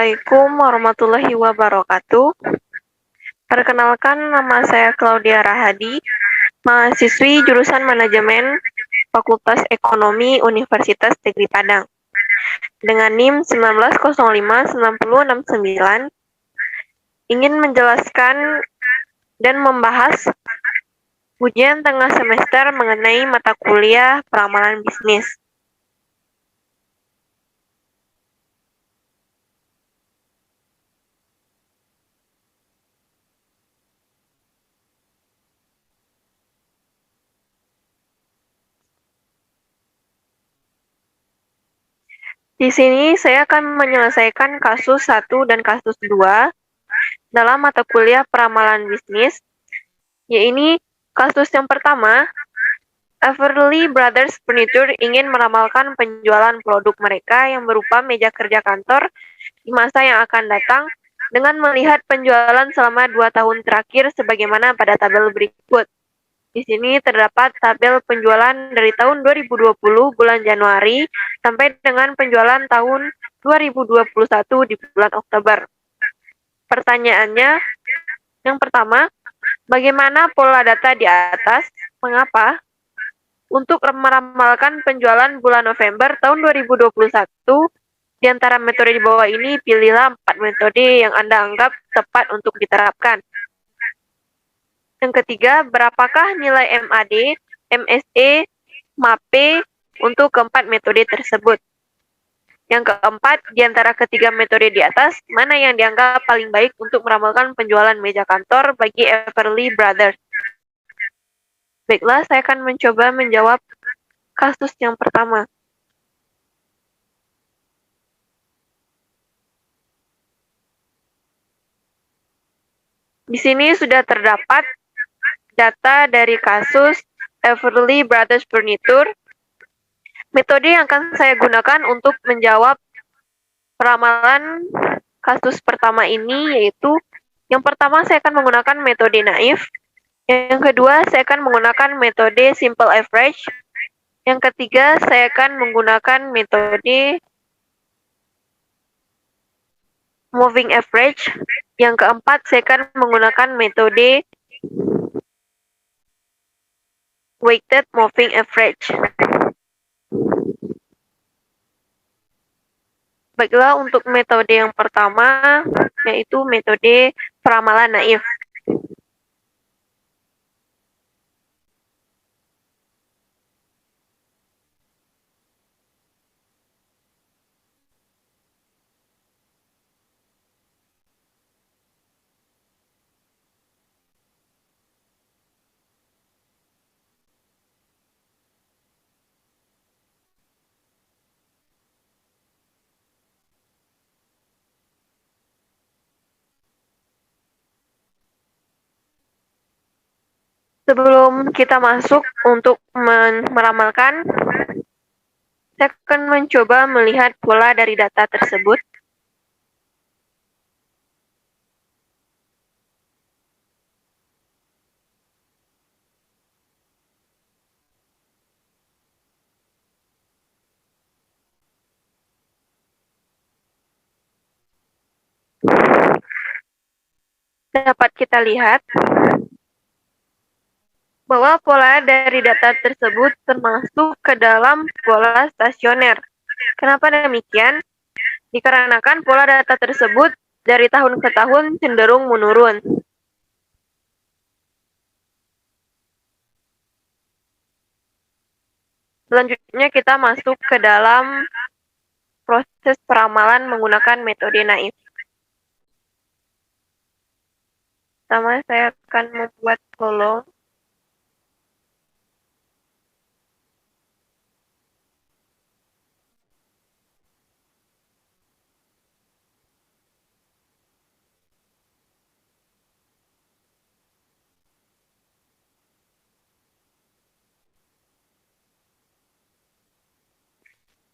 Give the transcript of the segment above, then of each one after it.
Assalamualaikum warahmatullahi wabarakatuh. Perkenalkan, nama saya Claudia Rahadi, mahasiswi jurusan Manajemen Fakultas Ekonomi Universitas Negeri Padang. Dengan NIM 19059069, ingin menjelaskan dan membahas ujian tengah semester mengenai mata kuliah peramalan bisnis. Di sini saya akan menyelesaikan kasus 1 dan kasus 2 dalam mata kuliah peramalan bisnis, yaitu kasus yang pertama, Everly Brothers Furniture ingin meramalkan penjualan produk mereka yang berupa meja kerja kantor di masa yang akan datang dengan melihat penjualan selama 2 tahun terakhir sebagaimana pada tabel berikut. Di sini terdapat tabel penjualan dari tahun 2020 bulan Januari sampai dengan penjualan tahun 2021 di bulan Oktober. Pertanyaannya, yang pertama, bagaimana pola data di atas? Mengapa? Untuk meramalkan penjualan bulan November tahun 2021, di antara metode di bawah ini, pilihlah 4 metode yang Anda anggap tepat untuk diterapkan. Yang ketiga, berapakah nilai MAD, MSE, MAPE untuk keempat metode tersebut? Yang keempat, di antara ketiga metode di atas, mana yang dianggap paling baik untuk meramalkan penjualan meja kantor bagi Everly Brothers? Baiklah, saya akan mencoba menjawab kasus yang pertama. Di sini sudah terdapat data dari kasus Everly Brothers Furniture. Metode yang akan saya gunakan untuk menjawab peramalan kasus pertama ini yaitu, yang pertama saya akan menggunakan metode naif, yang kedua saya akan menggunakan metode simple average, yang ketiga saya akan menggunakan metode moving average, yang keempat saya akan menggunakan metode weighted moving average. Baiklah, untuk metode yang pertama, yaitu metode peramalan naif. Sebelum kita masuk untuk meramalkan, saya akan mencoba melihat pola dari data tersebut. Dapat kita lihat bahwa pola dari data tersebut termasuk ke dalam pola stasioner. Kenapa demikian? Dikarenakan pola data tersebut dari tahun ke tahun cenderung menurun. Selanjutnya kita masuk ke dalam proses peramalan menggunakan metode naif. Pertama, saya akan membuat kolom.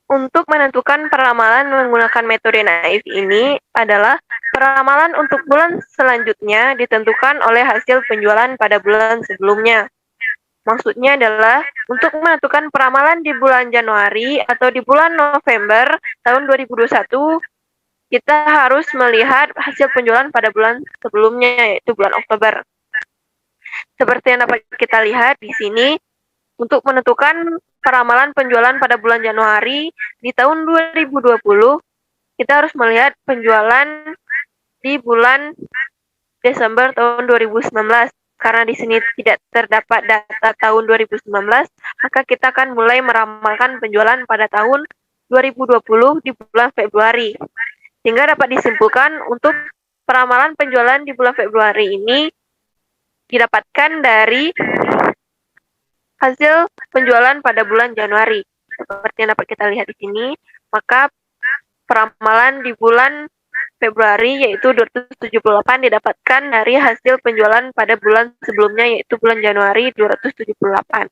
Untuk menentukan peramalan menggunakan metode naif ini adalah peramalan untuk bulan selanjutnya ditentukan oleh hasil penjualan pada bulan sebelumnya. Maksudnya adalah untuk menentukan peramalan di bulan Januari atau di bulan November tahun 2021, kita harus melihat hasil penjualan pada bulan sebelumnya, yaitu bulan Oktober. Seperti yang dapat kita lihat di sini, untuk menentukan peramalan penjualan pada bulan Januari di tahun 2020, kita harus melihat penjualan di bulan Desember tahun 2019. Karena di sini tidak terdapat data tahun 2019, maka kita akan mulai meramalkan penjualan pada tahun 2020 di bulan Februari. Sehingga dapat disimpulkan untuk peramalan penjualan di bulan Februari ini didapatkan dari hasil penjualan pada bulan Januari. Seperti yang dapat kita lihat di sini, maka peramalan di bulan Februari yaitu 278 didapatkan dari hasil penjualan pada bulan sebelumnya yaitu bulan Januari 278.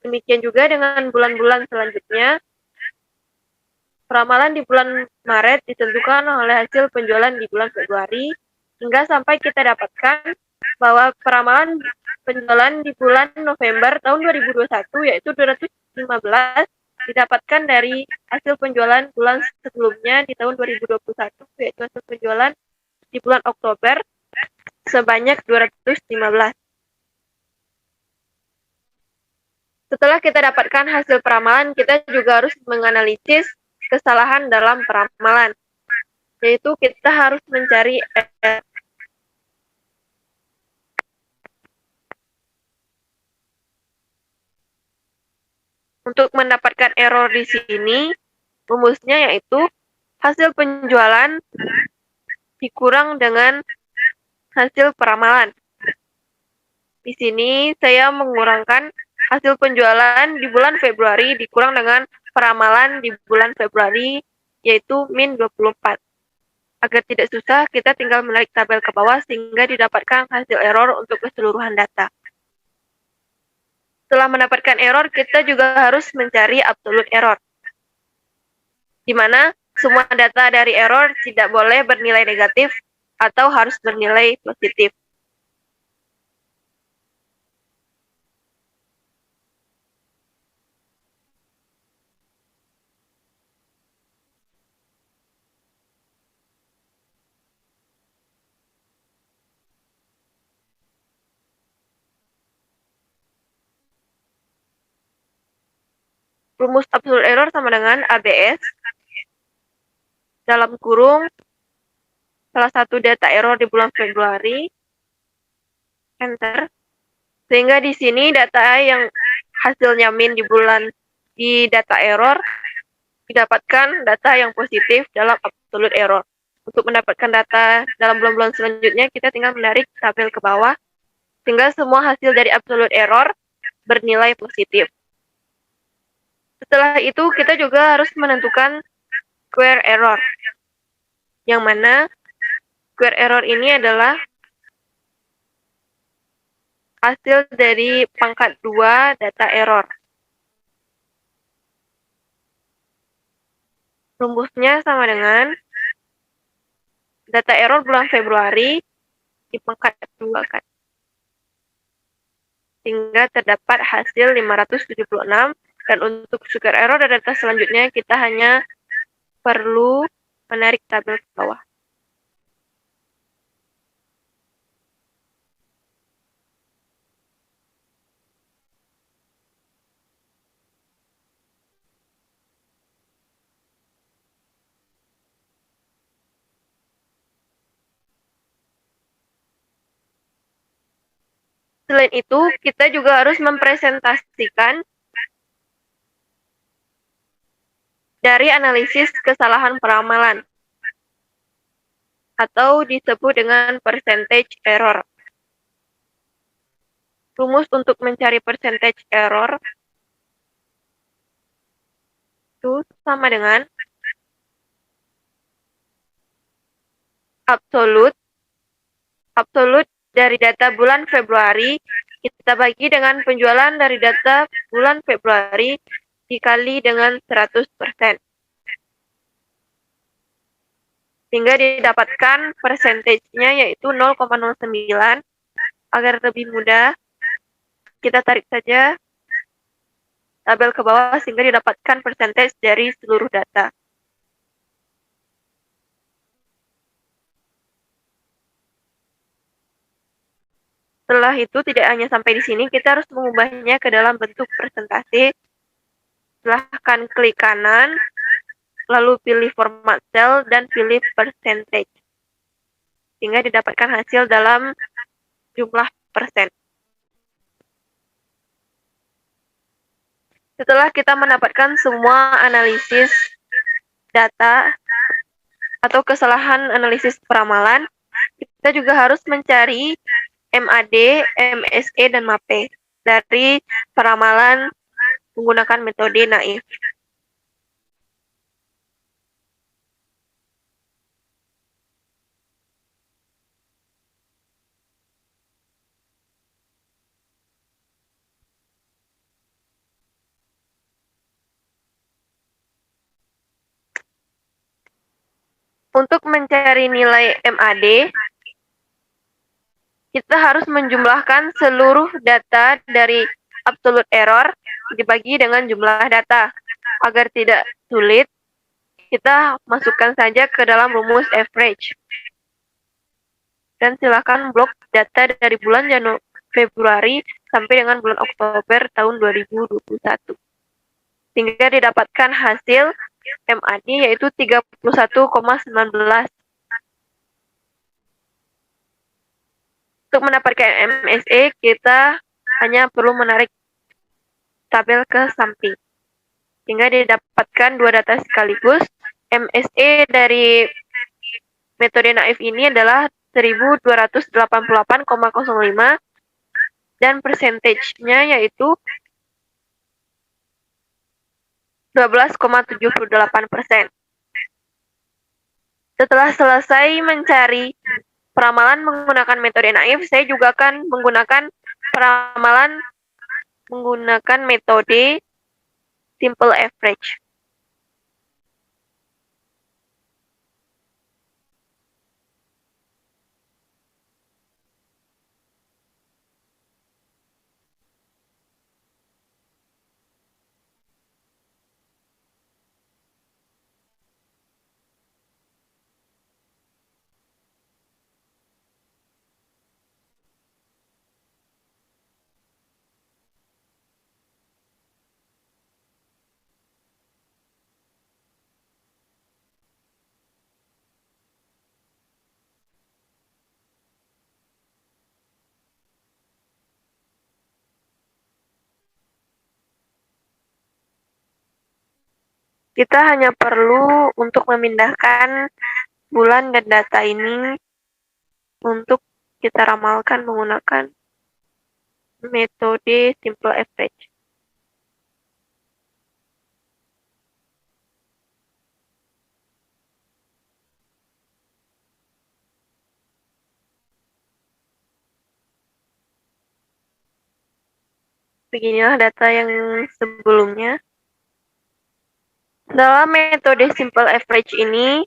Demikian juga dengan bulan-bulan selanjutnya. Peramalan di bulan Maret ditentukan oleh hasil penjualan di bulan Februari, hingga sampai kita dapatkan bahwa peramalan penjualan di bulan November tahun 2021 yaitu 215 didapatkan dari hasil penjualan bulan sebelumnya di tahun 2021 yaitu hasil penjualan di bulan Oktober sebanyak 215. Setelah kita dapatkan hasil peramalan, kita juga harus menganalisis kesalahan dalam peramalan, yaitu kita harus mencari untuk mendapatkan error di sini, rumusnya yaitu hasil penjualan dikurang dengan hasil peramalan. Di sini saya mengurangkan hasil penjualan di bulan Februari dikurang dengan peramalan di bulan Februari yaitu min 24. Agar tidak susah, kita tinggal menarik tabel ke bawah sehingga didapatkan hasil error untuk keseluruhan data. Setelah mendapatkan error, kita juga harus mencari absolute error, di mana semua data dari error tidak boleh bernilai negatif atau harus bernilai positif. Rumus absolute error sama dengan ABS dalam kurung salah satu data error di bulan Februari, enter. Sehingga di sini data yang hasilnya min di data error didapatkan data yang positif dalam absolute error. Untuk mendapatkan data dalam bulan-bulan selanjutnya, kita tinggal menarik tabel ke bawah sehingga semua hasil dari absolute error bernilai positif. Setelah itu, kita juga harus menentukan square error, yang mana square error ini adalah hasil dari pangkat 2 data error. Rumusnya sama dengan data error bulan Februari di pangkat 2 kan. Sehingga terdapat hasil 576, dan untuk square error dan data selanjutnya kita hanya perlu menarik tabel ke bawah. Selain itu, kita juga harus mempresentasikan dari analisis kesalahan peramalan, atau disebut dengan percentage error. Rumus untuk mencari percentage error itu sama dengan absolute dari data bulan Februari kita bagi dengan penjualan dari data bulan Februari dikali dengan 100%. Sehingga didapatkan persentasenya yaitu 0,09. Agar lebih mudah, Kita tarik saja tabel ke bawah sehingga didapatkan persentage dari seluruh data. Setelah itu tidak hanya sampai di sini, kita harus mengubahnya ke dalam bentuk persentase. Silahkan klik kanan, lalu pilih format cell dan pilih percentage. Sehingga didapatkan hasil dalam jumlah persen. Setelah kita mendapatkan semua analisis data atau kesalahan analisis peramalan, kita juga harus mencari MAD, MSE, dan MAPE dari peramalan menggunakan metode naif. Untuk mencari nilai MAD, kita harus menjumlahkan seluruh data dari absolute error dibagi dengan jumlah data. Agar tidak sulit, kita masukkan saja ke dalam rumus average. Dan silakan blok data dari bulan Februari sampai dengan bulan Oktober tahun 2021. Sehingga didapatkan hasil MAD yaitu 31,19. Untuk mendapatkan MSE, kita hanya perlu menarik tabel ke samping. Sehingga didapatkan dua data sekaligus. MSE dari metode naif ini adalah 1288,05 dan persentage-nya yaitu 12,78%. Setelah selesai mencari peramalan menggunakan metode naif, saya juga akan menggunakan peramalan menggunakan metode simple average. Kita hanya perlu untuk memindahkan bulan dan data ini untuk kita ramalkan menggunakan metode simple average. Beginilah data yang sebelumnya. Dalam metode simple average ini,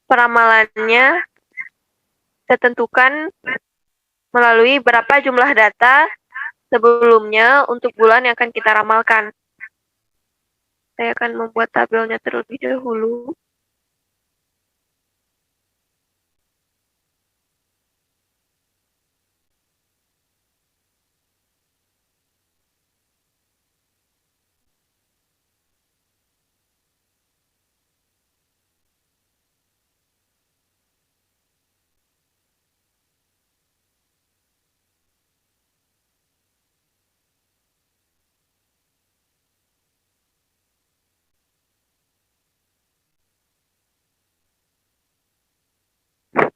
peramalannya ditentukan melalui berapa jumlah data sebelumnya untuk bulan yang akan kita ramalkan. Saya akan membuat tabelnya terlebih dahulu.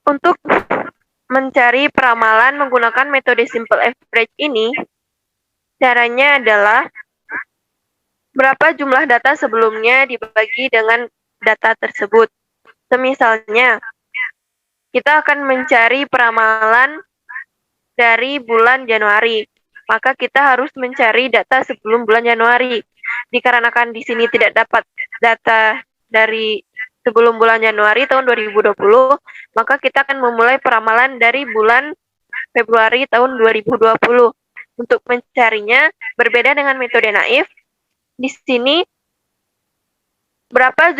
Untuk mencari peramalan menggunakan metode simple average ini, caranya adalah berapa jumlah data sebelumnya dibagi dengan data tersebut. Semisalnya, kita akan mencari peramalan dari bulan Januari, maka kita harus mencari data sebelum bulan Januari. Dikarenakan di sini tidak dapat data dari sebelum bulan Januari tahun 2020, maka kita akan memulai peramalan dari bulan Februari tahun 2020. Untuk mencarinya, berbeda dengan metode naif, di sini berapa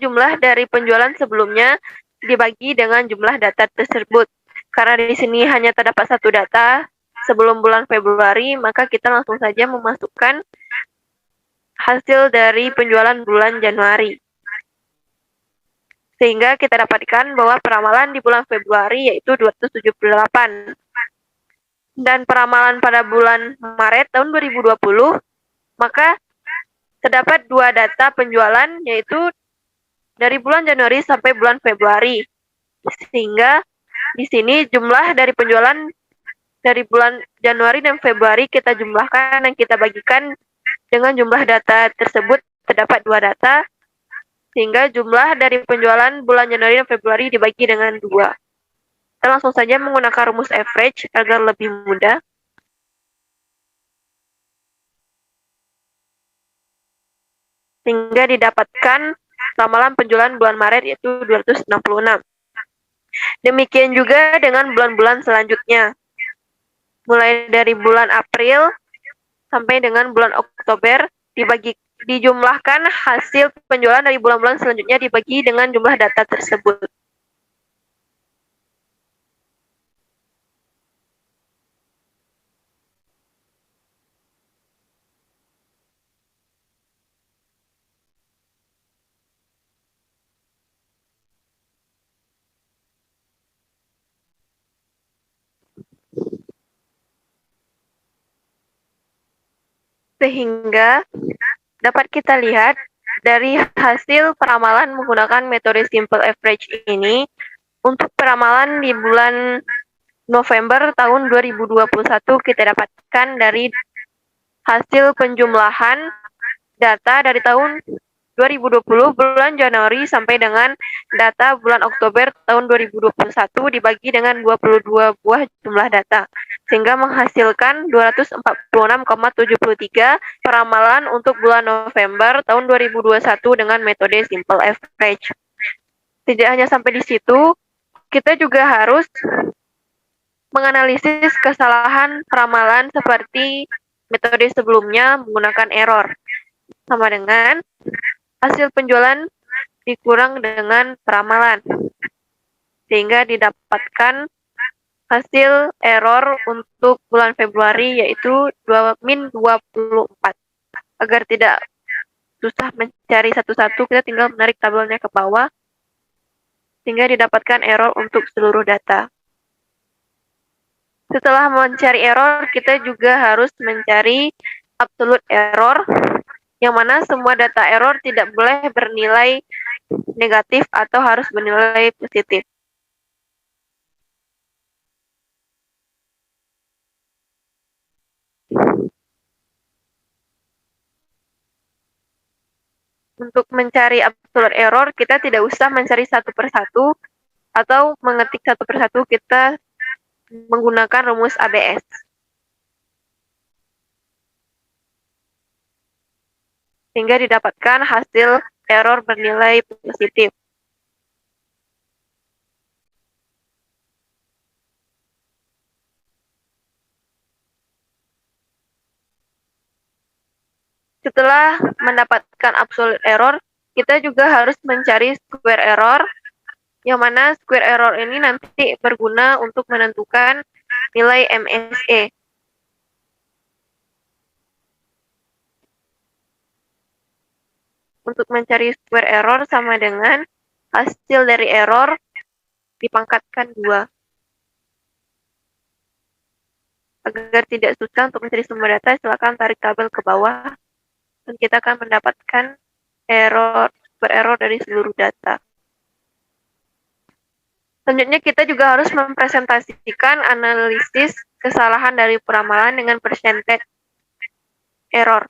jumlah dari penjualan sebelumnya dibagi dengan jumlah data tersebut. Karena di sini hanya terdapat satu data sebelum bulan Februari, maka kita langsung saja memasukkan hasil dari penjualan bulan Januari. Sehingga kita dapatkan bahwa peramalan di bulan Februari yaitu 278. Dan peramalan pada bulan Maret tahun 2020, maka terdapat dua data penjualan yaitu dari bulan Januari sampai bulan Februari. Sehingga di sini jumlah dari penjualan dari bulan Januari dan Februari kita jumlahkan dan kita bagikan dengan jumlah data tersebut terdapat dua data, sehingga jumlah dari penjualan bulan Januari dan Februari dibagi dengan 2. Kita langsung saja menggunakan rumus average agar lebih mudah. Sehingga didapatkan ramalan penjualan bulan Maret yaitu 266. Demikian juga dengan bulan-bulan selanjutnya. Mulai dari bulan April sampai dengan bulan Oktober dijumlahkan hasil penjualan dari bulan-bulan selanjutnya dibagi dengan jumlah data tersebut. Sehingga dapat kita lihat dari hasil peramalan menggunakan metode simple average ini, untuk peramalan di bulan November tahun 2021 kita dapatkan dari hasil penjumlahan data dari tahun 2020 bulan Januari sampai dengan data bulan Oktober tahun 2021 dibagi dengan 22 buah jumlah data, sehingga menghasilkan 246,73 peramalan untuk bulan November tahun 2021 dengan metode simple average. Tidak hanya sampai di situ, kita juga harus menganalisis kesalahan ramalan seperti metode sebelumnya menggunakan error. Sama dengan hasil penjualan dikurang dengan peramalan. Sehingga didapatkan hasil error untuk bulan Februari yaitu min 24. Agar tidak susah mencari satu-satu, kita tinggal menarik tabelnya ke bawah. Sehingga didapatkan error untuk seluruh data. Setelah mencari error, kita juga harus mencari absolute error, yang mana semua data error tidak boleh bernilai negatif atau harus bernilai positif. Untuk mencari absolute error, kita tidak usah mencari satu persatu atau mengetik satu persatu, kita menggunakan rumus ABS. Sehingga didapatkan hasil error bernilai positif. Setelah mendapatkan absolute error, kita juga harus mencari square error, yang mana square error ini nanti berguna untuk menentukan nilai MSE. Untuk mencari square error sama dengan hasil dari error dipangkatkan 2. Agar tidak susah untuk mencari semua data, silakan tarik tabel ke bawah dan kita akan mendapatkan square error dari seluruh data. Selanjutnya kita juga harus mempresentasikan analisis kesalahan dari peramalan dengan percentage error.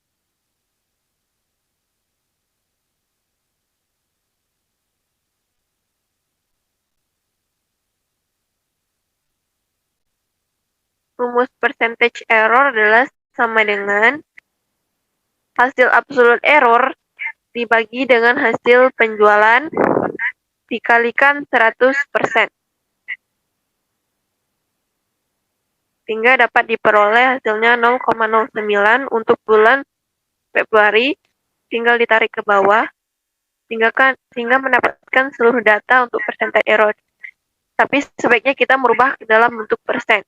Rumus percentage error adalah sama dengan hasil absolute error dibagi dengan hasil penjualan dikalikan 100%. sehingga dapat diperoleh hasilnya 0,09 untuk bulan Februari. Tinggal ditarik ke bawah, sehingga mendapatkan seluruh data untuk percentage error. Tapi sebaiknya kita merubah ke dalam bentuk persen.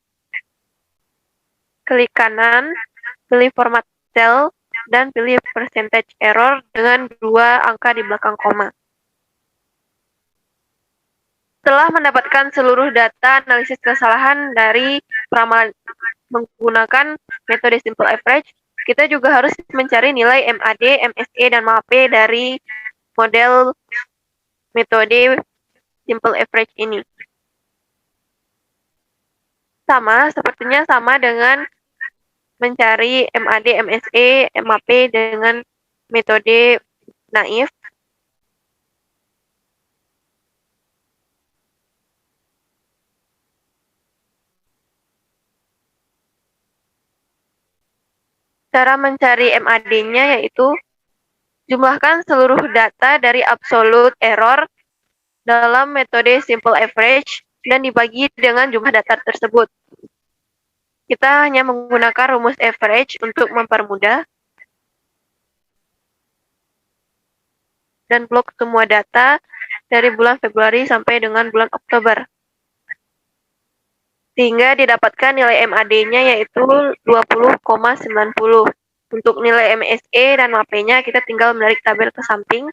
Klik kanan, pilih format cell, dan pilih percentage error dengan 2 angka di belakang koma. Setelah mendapatkan seluruh data analisis kesalahan dari peramalan menggunakan metode simple average, kita juga harus mencari nilai MAD, MSE, dan MAP dari model metode simple average ini. Sepertinya sama dengan mencari MAD, MSE, MAP dengan metode naif. Cara mencari MAD-nya yaitu jumlahkan seluruh data dari absolute error dalam metode simple average dan dibagi dengan jumlah data tersebut. Kita hanya menggunakan rumus average untuk mempermudah dan blok semua data dari bulan Februari sampai dengan bulan Oktober. Sehingga didapatkan nilai MAD-nya yaitu 20,90. Untuk nilai MSE dan MAP-nya kita tinggal menarik tabel ke samping,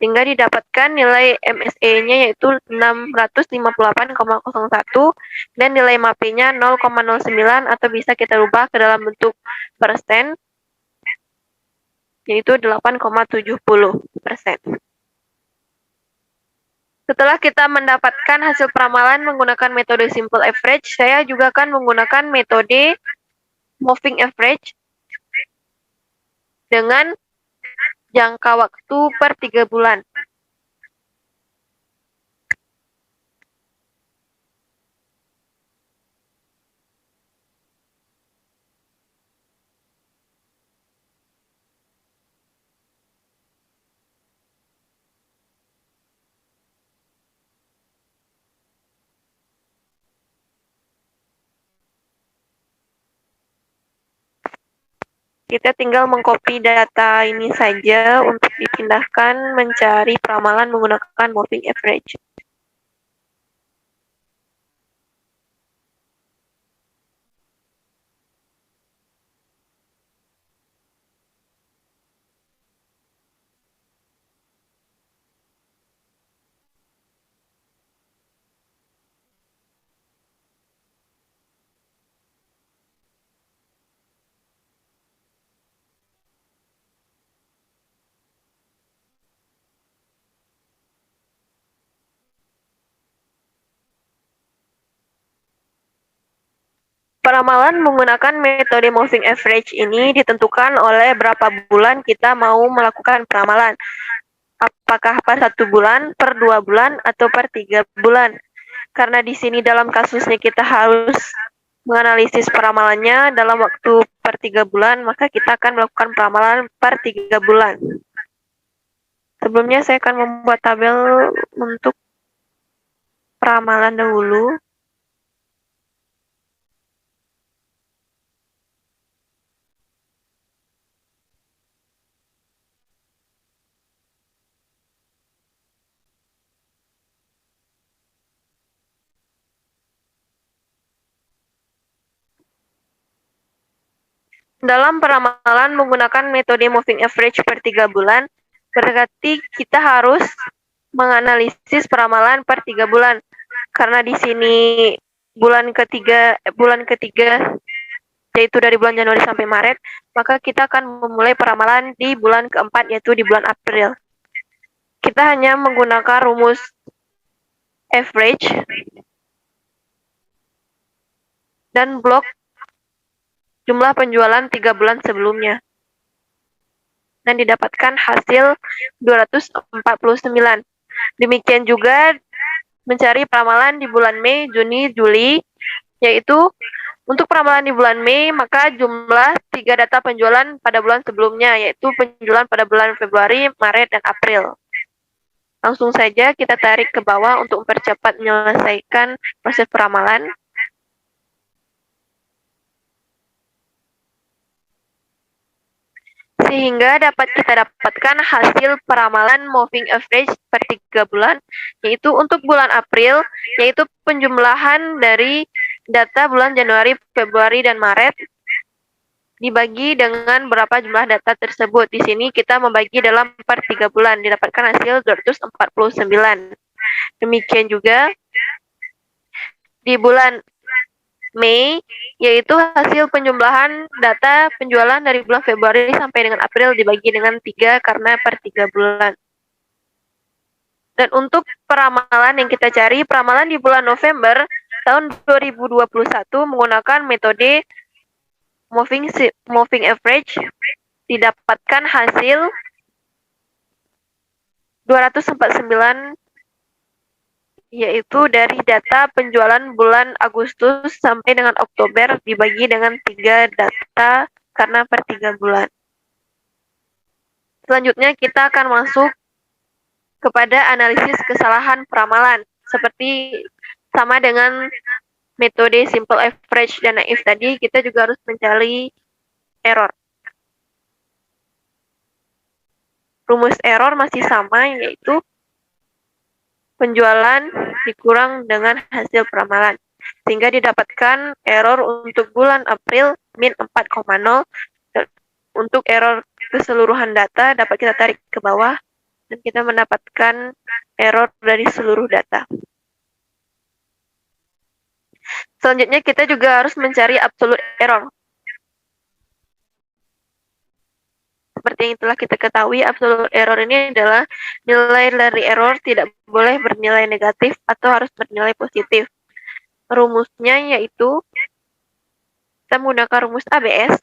sehingga didapatkan nilai MSE-nya yaitu 658,01 dan nilai MAP-nya 0,09 atau bisa kita rubah ke dalam bentuk persen, yaitu 8,70%. Setelah kita mendapatkan hasil peramalan menggunakan metode simple average, saya juga akan menggunakan metode moving average dengan jangka waktu per 3 bulan. Kita tinggal mengcopy data ini saja untuk dipindahkan mencari peramalan menggunakan moving average. Peramalan menggunakan metode moving average ini ditentukan oleh berapa bulan kita mau melakukan peramalan. Apakah per 1 bulan, per 2 bulan, atau per 3 bulan. Karena di sini dalam kasusnya kita harus menganalisis peramalannya dalam waktu per 3 bulan, maka kita akan melakukan peramalan per 3 bulan. Sebelumnya saya akan membuat tabel untuk peramalan dahulu. Dalam peramalan menggunakan metode moving average per 3 bulan, berarti kita harus menganalisis peramalan per 3 bulan. Karena di sini bulan ketiga yaitu dari bulan Januari sampai Maret, maka kita akan memulai peramalan di bulan keempat yaitu di bulan April. Kita hanya menggunakan rumus average dan blok jumlah penjualan 3 bulan sebelumnya. Dan didapatkan hasil 249. Demikian juga mencari peramalan di bulan Mei, Juni, Juli, yaitu untuk peramalan di bulan Mei, maka jumlah 3 data penjualan pada bulan sebelumnya, yaitu penjualan pada bulan Februari, Maret, dan April. Langsung saja kita tarik ke bawah untuk mempercepat menyelesaikan proses peramalan. Sehingga dapat kita dapatkan hasil peramalan moving average per 3 bulan, yaitu untuk bulan April, yaitu penjumlahan dari data bulan Januari, Februari, dan Maret dibagi dengan berapa jumlah data tersebut. Di sini kita membagi dalam per 3 bulan, didapatkan hasil 249. Demikian juga di bulan Mei, yaitu hasil penjumlahan data penjualan dari bulan Februari sampai dengan April dibagi dengan 3 karena per 3 bulan. Dan untuk peramalan yang kita cari, peramalan di bulan November tahun 2021 menggunakan metode moving average, didapatkan hasil 249, yaitu dari data penjualan bulan Agustus sampai dengan Oktober dibagi dengan 3 data karena per 3 bulan. Selanjutnya kita akan masuk kepada analisis kesalahan peramalan. Seperti sama dengan metode simple average dan naif tadi, kita juga harus mencari error. Rumus error masih sama, yaitu penjualan dikurang dengan hasil peramalan. Sehingga didapatkan error untuk bulan April min 4,0. Untuk error keseluruhan data dapat kita tarik ke bawah dan kita mendapatkan error dari seluruh data. Selanjutnya kita juga harus mencari absolute error. Seperti yang telah kita ketahui, absolute error ini adalah nilai dari error tidak boleh bernilai negatif atau harus bernilai positif. Rumusnya yaitu kita menggunakan rumus ABS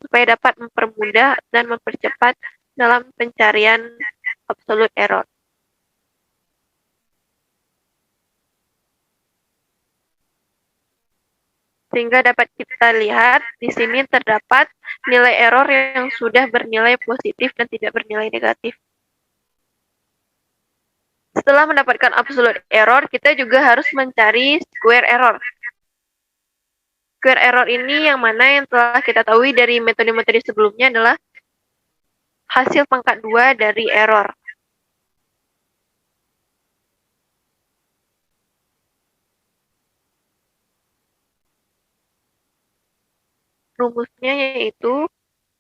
supaya dapat mempermudah dan mempercepat dalam pencarian absolute error. Sehingga dapat kita lihat di sini terdapat nilai error yang sudah bernilai positif dan tidak bernilai negatif. Setelah mendapatkan absolute error, kita juga harus mencari square error. Square error ini yang mana yang telah kita tahu dari metode-metode sebelumnya adalah hasil pangkat 2 dari error. Rumusnya yaitu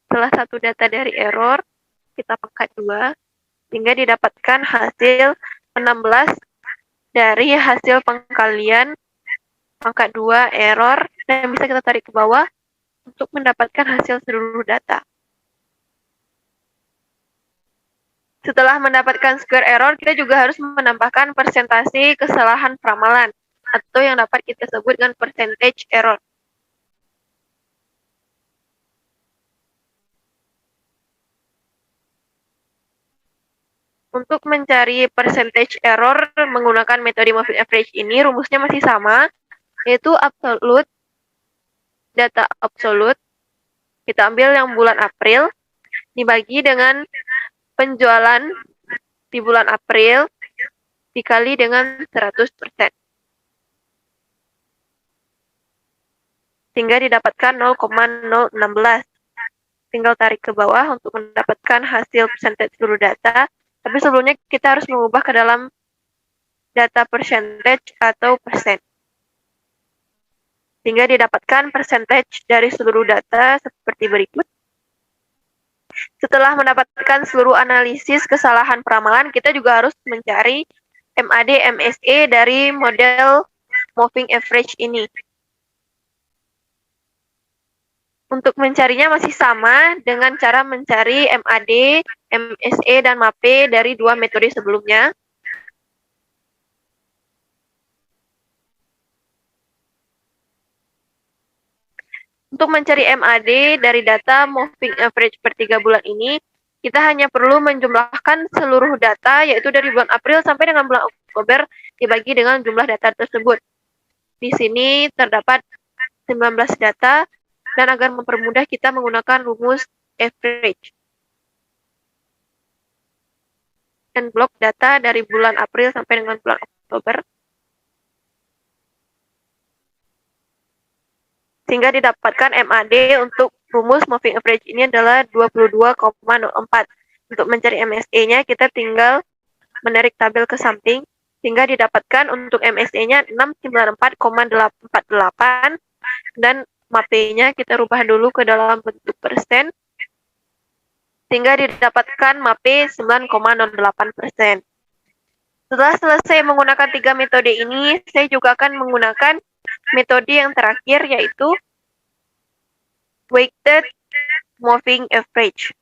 salah satu data dari error kita pangkat 2 sehingga didapatkan hasil 16 dari hasil pengkalian pangkat 2 error dan bisa kita tarik ke bawah untuk mendapatkan hasil seluruh data. Setelah mendapatkan square error, kita juga harus menambahkan persentase kesalahan peramalan atau yang dapat kita sebut dengan percentage error. Untuk mencari percentage error menggunakan metode moving average ini, rumusnya masih sama, yaitu absolute, data absolute, kita ambil yang bulan April, dibagi dengan penjualan di bulan April, dikali dengan 100%. Sehingga didapatkan 0,016. Tinggal tarik ke bawah untuk mendapatkan hasil percentage seluruh data. Tapi sebelumnya kita harus mengubah ke dalam data percentage atau persen. Sehingga didapatkan percentage dari seluruh data seperti berikut. Setelah mendapatkan seluruh analisis kesalahan peramalan, kita juga harus mencari MAD MSE dari model moving average ini. Untuk mencarinya masih sama dengan cara mencari MAD, MSE, dan MAPE dari dua metode sebelumnya. Untuk mencari MAD dari data moving average per 3 bulan ini, kita hanya perlu menjumlahkan seluruh data, yaitu dari bulan April sampai dengan bulan Oktober, dibagi dengan jumlah data tersebut. Di sini terdapat 19 data, dan agar mempermudah kita menggunakan rumus average. Dan blok data dari bulan April sampai dengan bulan Oktober. Sehingga didapatkan MAD untuk rumus moving average ini adalah 22,04. Untuk mencari MSE-nya, kita tinggal menarik tabel ke samping, sehingga didapatkan untuk MSE-nya 694,48, dan MAPE-nya kita rubah dulu ke dalam bentuk persen, sehingga didapatkan MAPE 9,08%. Setelah selesai menggunakan 3 metode ini, saya juga akan menggunakan metode yang terakhir, yaitu weighted moving average.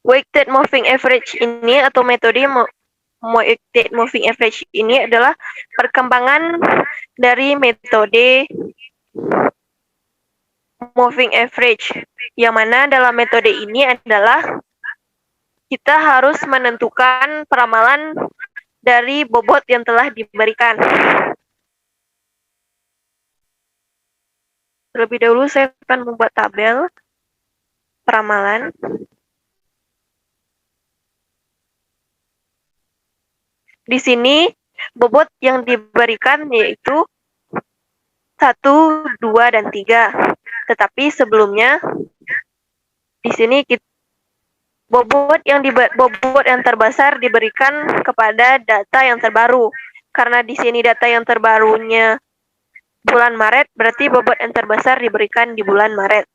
Weighted moving average ini atau metode weighted moving average ini adalah perkembangan dari metode moving average, yang mana dalam metode ini adalah kita harus menentukan peramalan dari bobot yang telah diberikan. Terlebih dahulu saya akan membuat tabel peramalan. Di sini bobot yang diberikan yaitu 1, 2, dan 3. Tetapi sebelumnya di sini bobot yang terbesar diberikan kepada data yang terbaru. Karena di sini data yang terbarunya bulan Maret, berarti bobot yang terbesar diberikan di bulan Maret.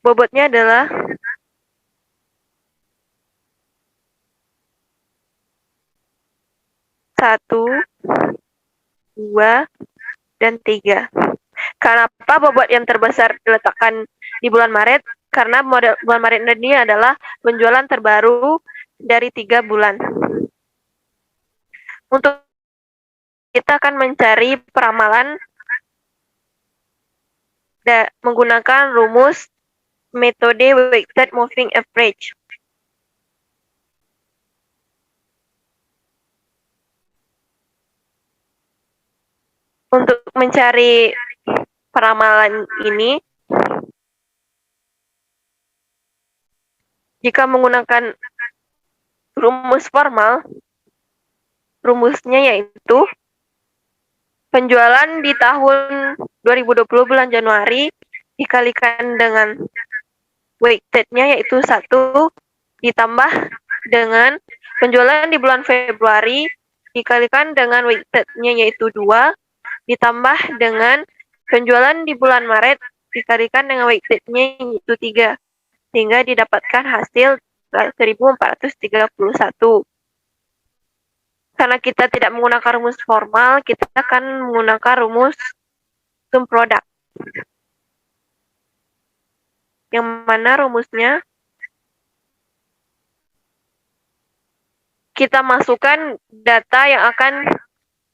Bobotnya adalah 1, 2, dan 3. Kenapa bobot yang terbesar diletakkan di bulan Maret? Karena bulan Maret ini adalah penjualan terbaru dari 3 bulan. Untuk kita akan mencari peramalan menggunakan rumus metode weighted moving average. Untuk mencari peramalan ini, jika menggunakan rumus formal, rumusnya yaitu penjualan di tahun 2020 bulan Januari dikalikan dengan weighted-nya yaitu 1 ditambah dengan penjualan di bulan Februari dikalikan dengan weighted-nya yaitu 2 ditambah dengan penjualan di bulan Maret dikalikan dengan weighted-nya yaitu 3, sehingga didapatkan hasil 1.431. Karena kita tidak menggunakan rumus formal, kita akan menggunakan rumus sum product. Yang mana rumusnya kita masukkan data yang akan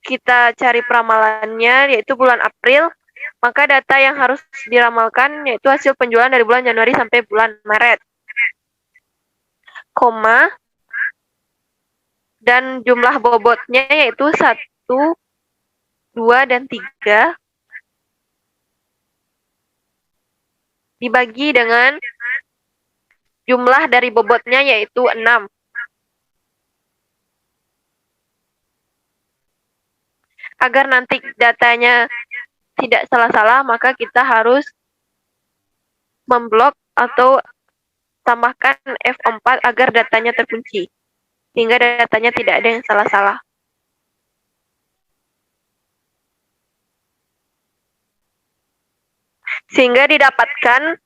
kita cari peramalannya, yaitu bulan April, maka data yang harus diramalkan yaitu hasil penjualan dari bulan Januari sampai bulan Maret, koma, dan jumlah bobotnya yaitu 1, 2, dan 3 dibagi dengan jumlah dari bobotnya yaitu 6. Agar nanti datanya tidak salah-salah, maka kita harus memblok atau tambahkan F4 agar datanya terkunci, sehingga datanya tidak ada yang salah-salah. Sehingga didapatkan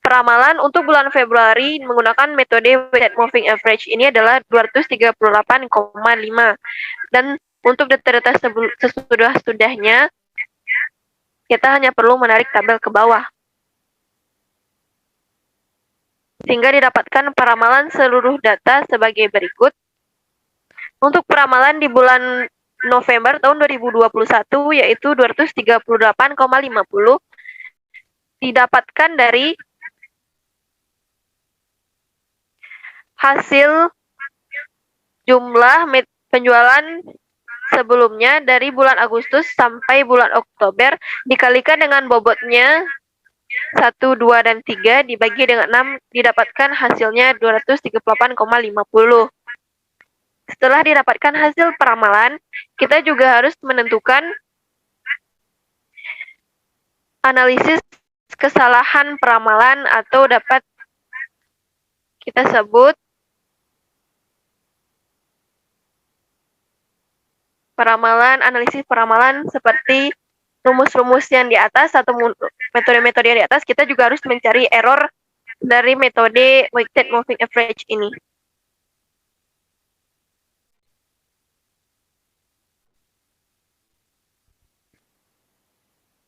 Peramalan untuk bulan Februari menggunakan metode weighted moving average ini adalah 238,5. Dan untuk data-data sesudah-sudahnya, kita hanya perlu menarik tabel ke bawah. Sehingga didapatkan peramalan seluruh data sebagai berikut. Untuk peramalan di bulan November tahun 2021 yaitu 238,50 didapatkan dari hasil jumlah penjualan sebelumnya dari bulan Agustus sampai bulan Oktober dikalikan dengan bobotnya 1, 2, dan 3 dibagi dengan 6 didapatkan hasilnya 238,50. Setelah didapatkan hasil peramalan, kita juga harus menentukan analisis kesalahan peramalan atau dapat kita sebut analisis peramalan seperti rumus-rumus yang di atas atau metode-metode yang di atas. Kita juga harus mencari error dari metode weighted moving average ini.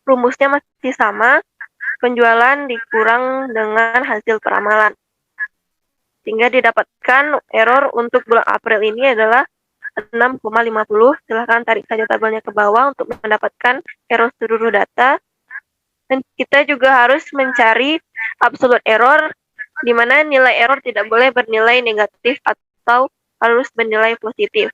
Rumusnya masih sama, penjualan dikurang dengan hasil peramalan. Sehingga didapatkan error untuk bulan April ini adalah 6,50. Silahkan tarik saja tabelnya ke bawah untuk mendapatkan error seluruh data. Dan kita juga harus mencari absolute error, di mana nilai error tidak boleh bernilai negatif atau harus bernilai positif.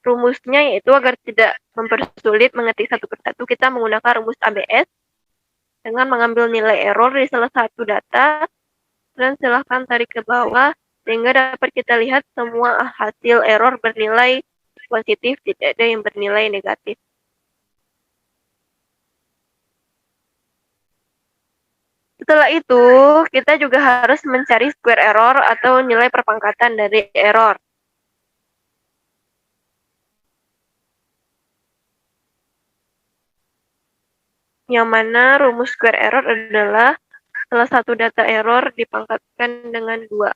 Rumusnya yaitu agar tidak mempersulit mengetik satu persatu, kita menggunakan rumus ABS dengan mengambil nilai error di salah satu data dan silahkan tarik ke bawah sehingga dapat kita lihat semua hasil error bernilai positif, tidak ada yang bernilai negatif. Setelah itu, kita juga harus mencari square error atau nilai perpangkatan dari error. Yang mana rumus square error adalah salah satu data error dipangkatkan dengan 2.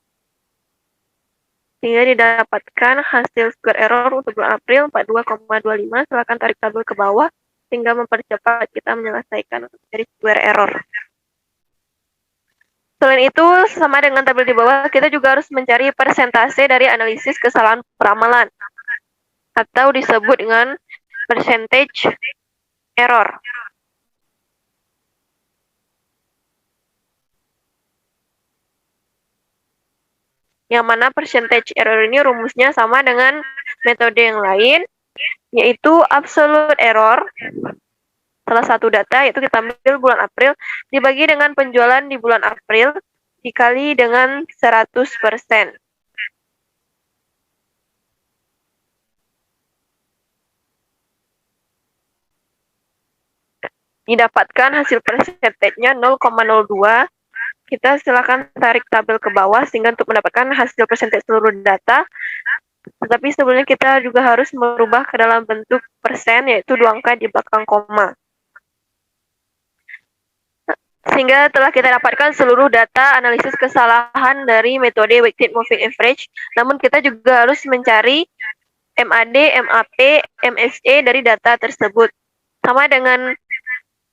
Sehingga didapatkan hasil square error untuk bulan April 42,25. Silakan tarik tabel ke bawah sehingga mempercepat kita menyelesaikan dari square error. Selain itu, sama dengan tabel di bawah, kita juga harus mencari persentase dari analisis kesalahan peramalan atau disebut dengan percentage error. Yang mana percentage error ini rumusnya sama dengan metode yang lain, yaitu absolute error. Salah satu data yaitu kita ambil bulan April dibagi dengan penjualan di bulan April dikali dengan 100%. Didapatkan hasil persentasenya 0,02. Kita silakan tarik tabel ke bawah sehingga untuk mendapatkan hasil persentase seluruh data. Tetapi sebelumnya kita juga harus merubah ke dalam bentuk persen, yaitu 2 angka di belakang koma. Sehingga telah kita dapatkan seluruh data analisis kesalahan dari metode weighted moving average. Namun kita juga harus mencari MAD, MAP, MSE dari data tersebut. Sama dengan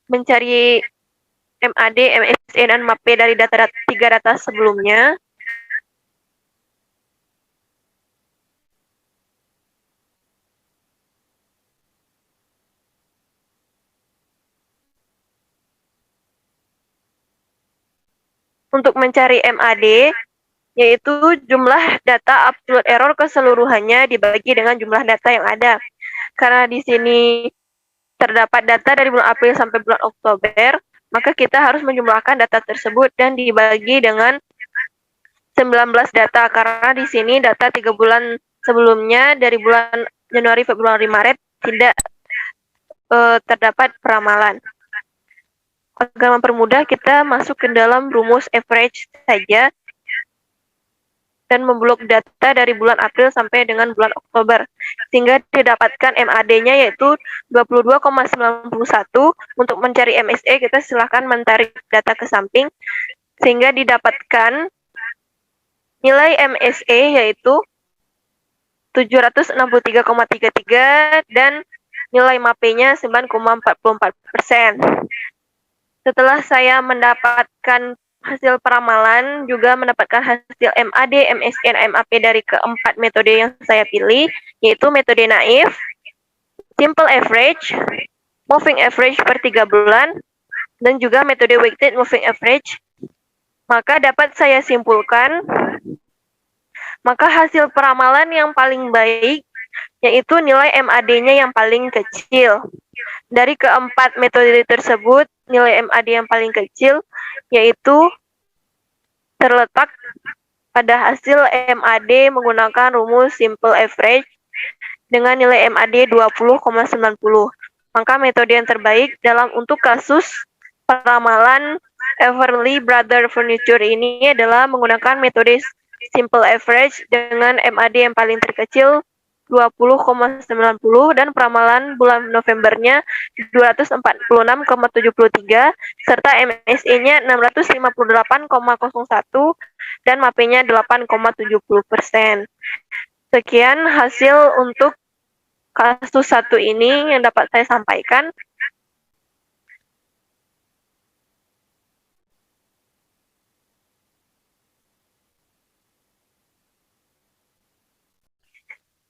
mencari MAD, MSE, dan MAP dari tiga data sebelumnya. Untuk mencari MAD, yaitu jumlah data absolute error keseluruhannya dibagi dengan jumlah data yang ada. Karena di sini terdapat data dari bulan April sampai bulan Oktober, maka kita harus menjumlahkan data tersebut dan dibagi dengan 19 data, karena di sini data 3 bulan sebelumnya dari bulan Januari, Februari, Maret tidak terdapat peramalan. Agar mempermudah, kita masuk ke dalam rumus average saja. dan memblok data dari bulan April sampai dengan bulan Oktober, sehingga didapatkan MAD-nya yaitu 22,91. Untuk mencari MSE, kita silahkan menarik data ke samping, sehingga didapatkan nilai MSE yaitu 763,33 dan nilai MAP-nya 9,44%. Setelah saya mendapatkan hasil peramalan, juga mendapatkan hasil MAD, MSN, MAP dari keempat metode yang saya pilih, yaitu metode naif, simple average, moving average per 3 bulan, dan juga metode weighted moving average. Maka dapat saya simpulkan, maka hasil peramalan yang paling baik yaitu nilai MAD-nya yang paling kecil. Dari keempat metode tersebut, nilai MAD yang paling kecil yaitu terletak pada hasil MAD menggunakan rumus simple average dengan nilai MAD 20,90. Maka metode yang terbaik untuk kasus peramalan Everly Brother Furniture ini adalah menggunakan metode simple average dengan MAD yang paling terkecil 20,90 dan peramalan bulan Novembernya 246,73 serta MSE-nya 658,01 dan MAP-nya 8,70%. Sekian hasil untuk kasus 1 ini yang dapat saya sampaikan.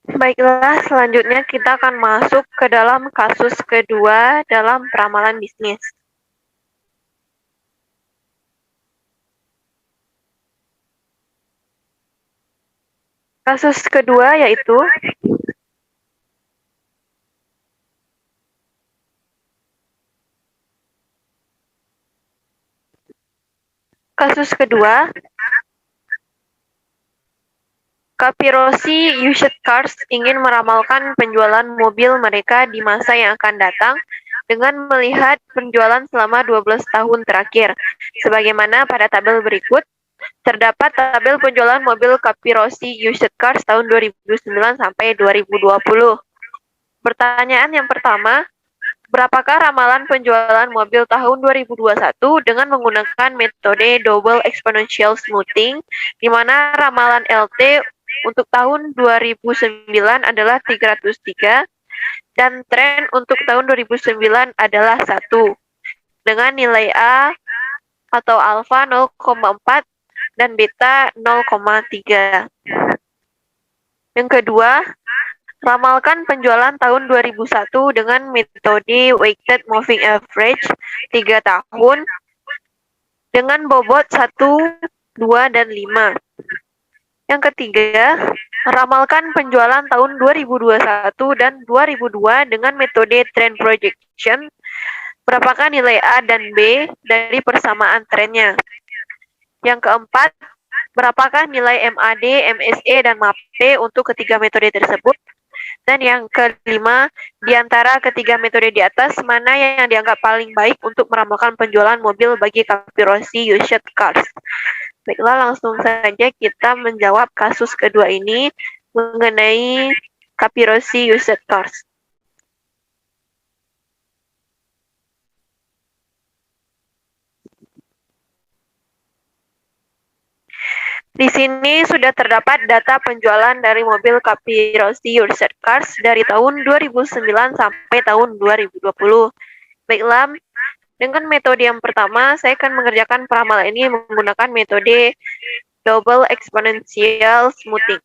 Baiklah, selanjutnya kita akan masuk ke dalam kasus kedua dalam peramalan bisnis. Kasus kedua yaitu Capirossi Used Cars ingin meramalkan penjualan mobil mereka di masa yang akan datang dengan melihat penjualan selama 12 tahun terakhir. Sebagaimana pada tabel berikut, terdapat tabel penjualan mobil Capirossi Used Cars tahun 2009 sampai 2020. Pertanyaan yang pertama, berapakah ramalan penjualan mobil tahun 2021 dengan menggunakan metode double exponential smoothing, di mana ramalan LT untuk tahun 2009 adalah 303 dan tren untuk tahun 2009 adalah 1 dengan nilai A atau alfa 0,4 dan beta 0,3. Yang kedua, ramalkan penjualan tahun 2001 dengan metode weighted moving average 3 tahun dengan bobot 1, 2, dan 5. Yang ketiga, ramalkan penjualan tahun 2021 dan 2002 dengan metode trend projection. Berapakah nilai A dan B dari persamaan trennya? Yang keempat, berapakah nilai MAD, MSE, dan MAP untuk ketiga metode tersebut? Dan yang kelima, di antara ketiga metode di atas, mana yang dianggap paling baik untuk meramalkan penjualan mobil bagi Capirossi Used Cars? Baiklah, langsung saja kita menjawab kasus kedua ini mengenai Capirossi Used Cars. Di sini sudah terdapat data penjualan dari mobil Capirossi Used Cars dari tahun 2009 sampai tahun 2020. Baiklah, dengan metode yang pertama, saya akan mengerjakan peramalan ini menggunakan metode double exponential smoothing.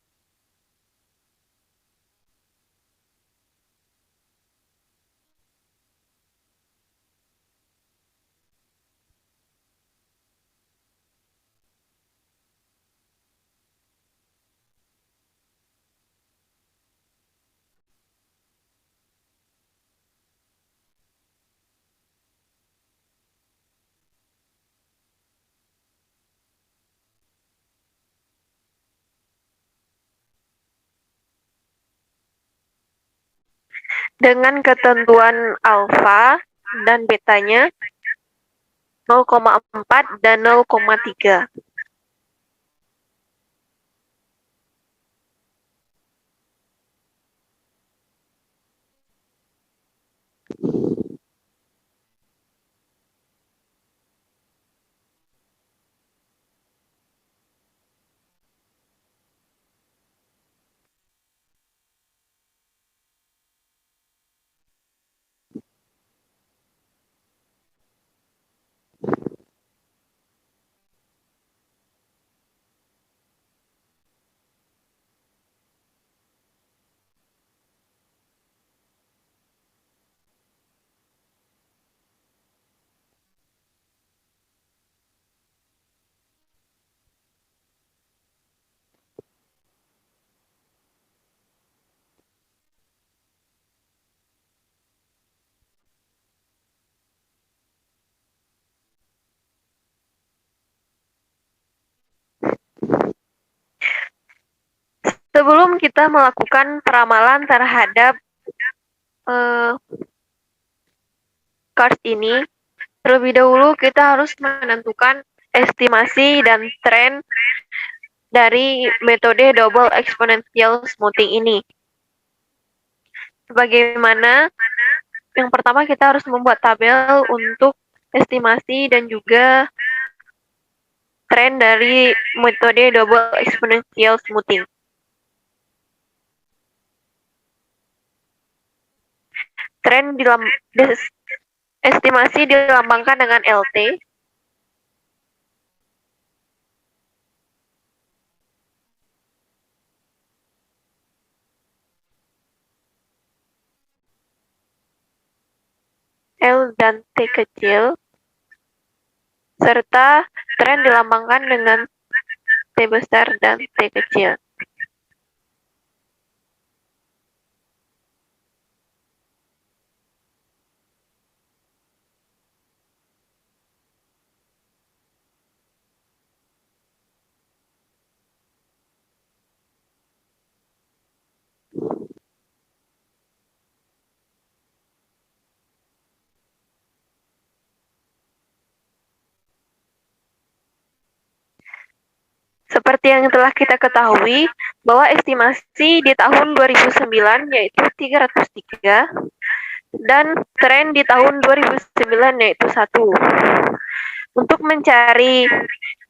Dengan ketentuan alfa dan betanya 0,4 dan 0,3. Sebelum kita melakukan peramalan terhadap card ini, terlebih dahulu kita harus menentukan estimasi dan tren dari metode double exponential smoothing ini. Sebagaimana yang pertama kita harus membuat tabel untuk estimasi dan juga tren dari metode double exponential smoothing. Tren estimasi dilambangkan dengan LT. L dan T kecil, serta tren dilambangkan dengan T besar dan T kecil. Seperti yang telah kita ketahui, bahwa estimasi di tahun 2009 yaitu 303, dan tren di tahun 2009 yaitu 1. Untuk mencari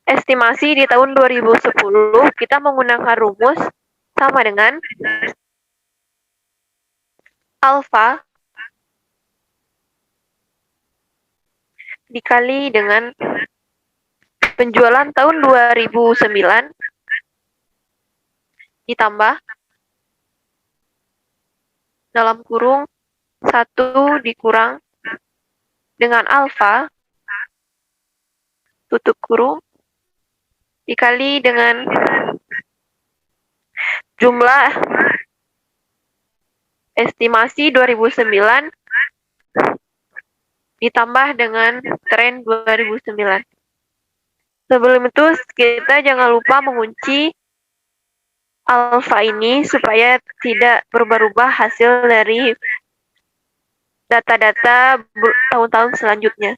estimasi di tahun 2010, kita menggunakan rumus sama dengan alfa dikali dengan penjualan tahun 2009 ditambah dalam kurung 1 dikurang dengan alfa tutup kurung dikali dengan jumlah estimasi 2009 ditambah dengan tren 2009. Sebelum itu kita jangan lupa mengunci alfa ini supaya tidak berubah-ubah hasil dari data-data tahun-tahun selanjutnya.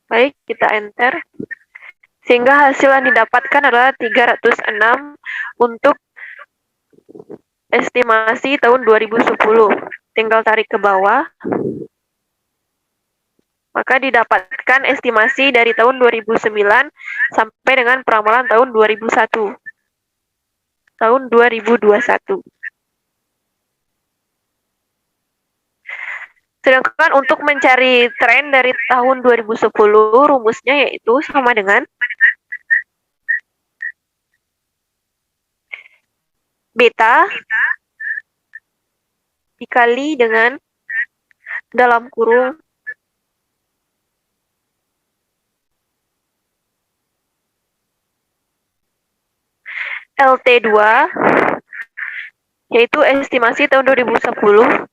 Baik, kita enter. Sehingga hasil yang didapatkan adalah 306 untuk estimasi tahun 2010. Tinggal tarik ke bawah. Maka didapatkan estimasi dari tahun 2009 sampai dengan peramalan tahun 2001. Tahun 2021. Sedangkan untuk mencari tren dari tahun 2010, rumusnya yaitu sama dengan beta dikali dengan dalam kurung LT2, yaitu estimasi tahun 2010,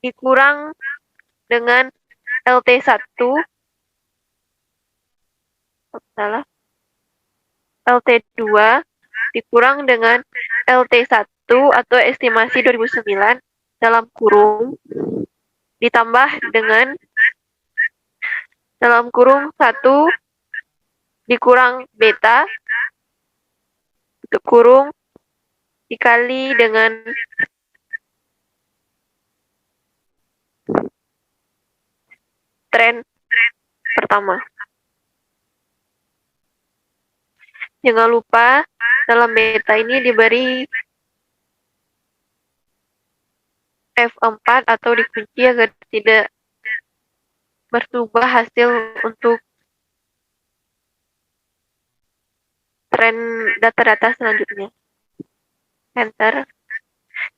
dikurang dengan LT1, LT2 dikurang dengan LT1 atau estimasi 2009 dalam kurung ditambah dengan dalam kurung 1 dikurang beta tutup kurung dikali dengan tren pertama. Jangan lupa dalam beta ini diberi F4 atau dikunci agar tidak berubah hasil untuk tren data-data selanjutnya. Enter.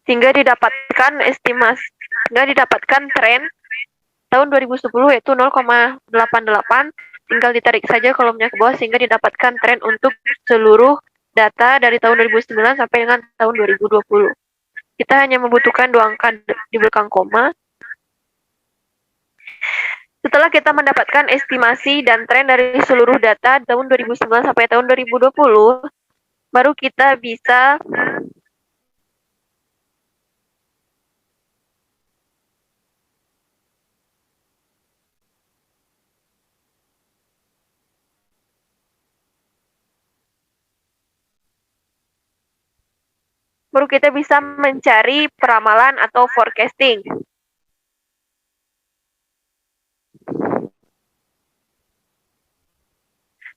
Sehingga didapatkan tren tahun 2010 yaitu 0,88. Tinggal ditarik saja kolomnya ke bawah sehingga didapatkan tren untuk seluruh data dari tahun 2009 sampai dengan tahun 2020. Kita hanya membutuhkan 2 angka di belakang koma. Setelah kita mendapatkan estimasi dan tren dari seluruh data tahun 2009 sampai tahun 2020, baru kita bisa mencari peramalan atau forecasting.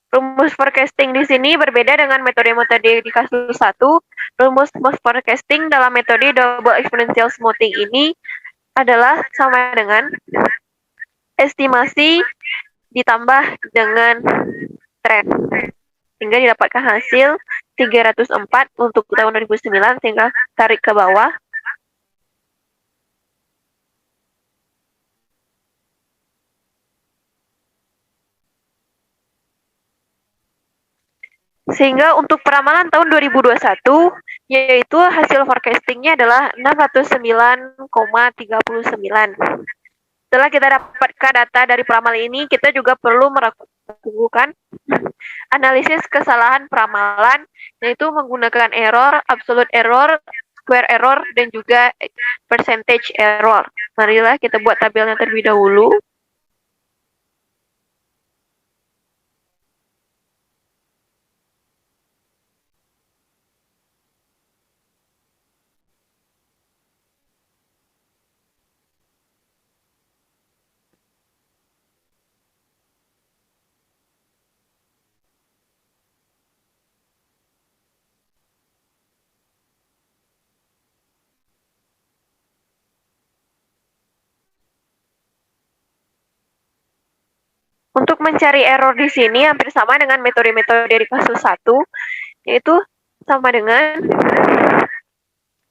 Rumus forecasting di sini berbeda dengan metode-metode di kasus 1. Rumus forecasting dalam metode double exponential smoothing ini adalah sama dengan estimasi ditambah dengan tren. Sehingga didapatkan hasil 304 untuk tahun 2009, sehingga tarik ke bawah. Sehingga untuk peramalan tahun 2021, yaitu hasil forecastingnya adalah 609,39. Setelah kita dapatkan data dari peramal ini, kita juga perlu melakukan analisis kesalahan peramalan, yaitu menggunakan error, absolute error, square error, dan juga percentage error. Marilah kita buat tabelnya terlebih dahulu. Untuk mencari error di sini hampir sama dengan metode-metode dari kasus 1, yaitu sama dengan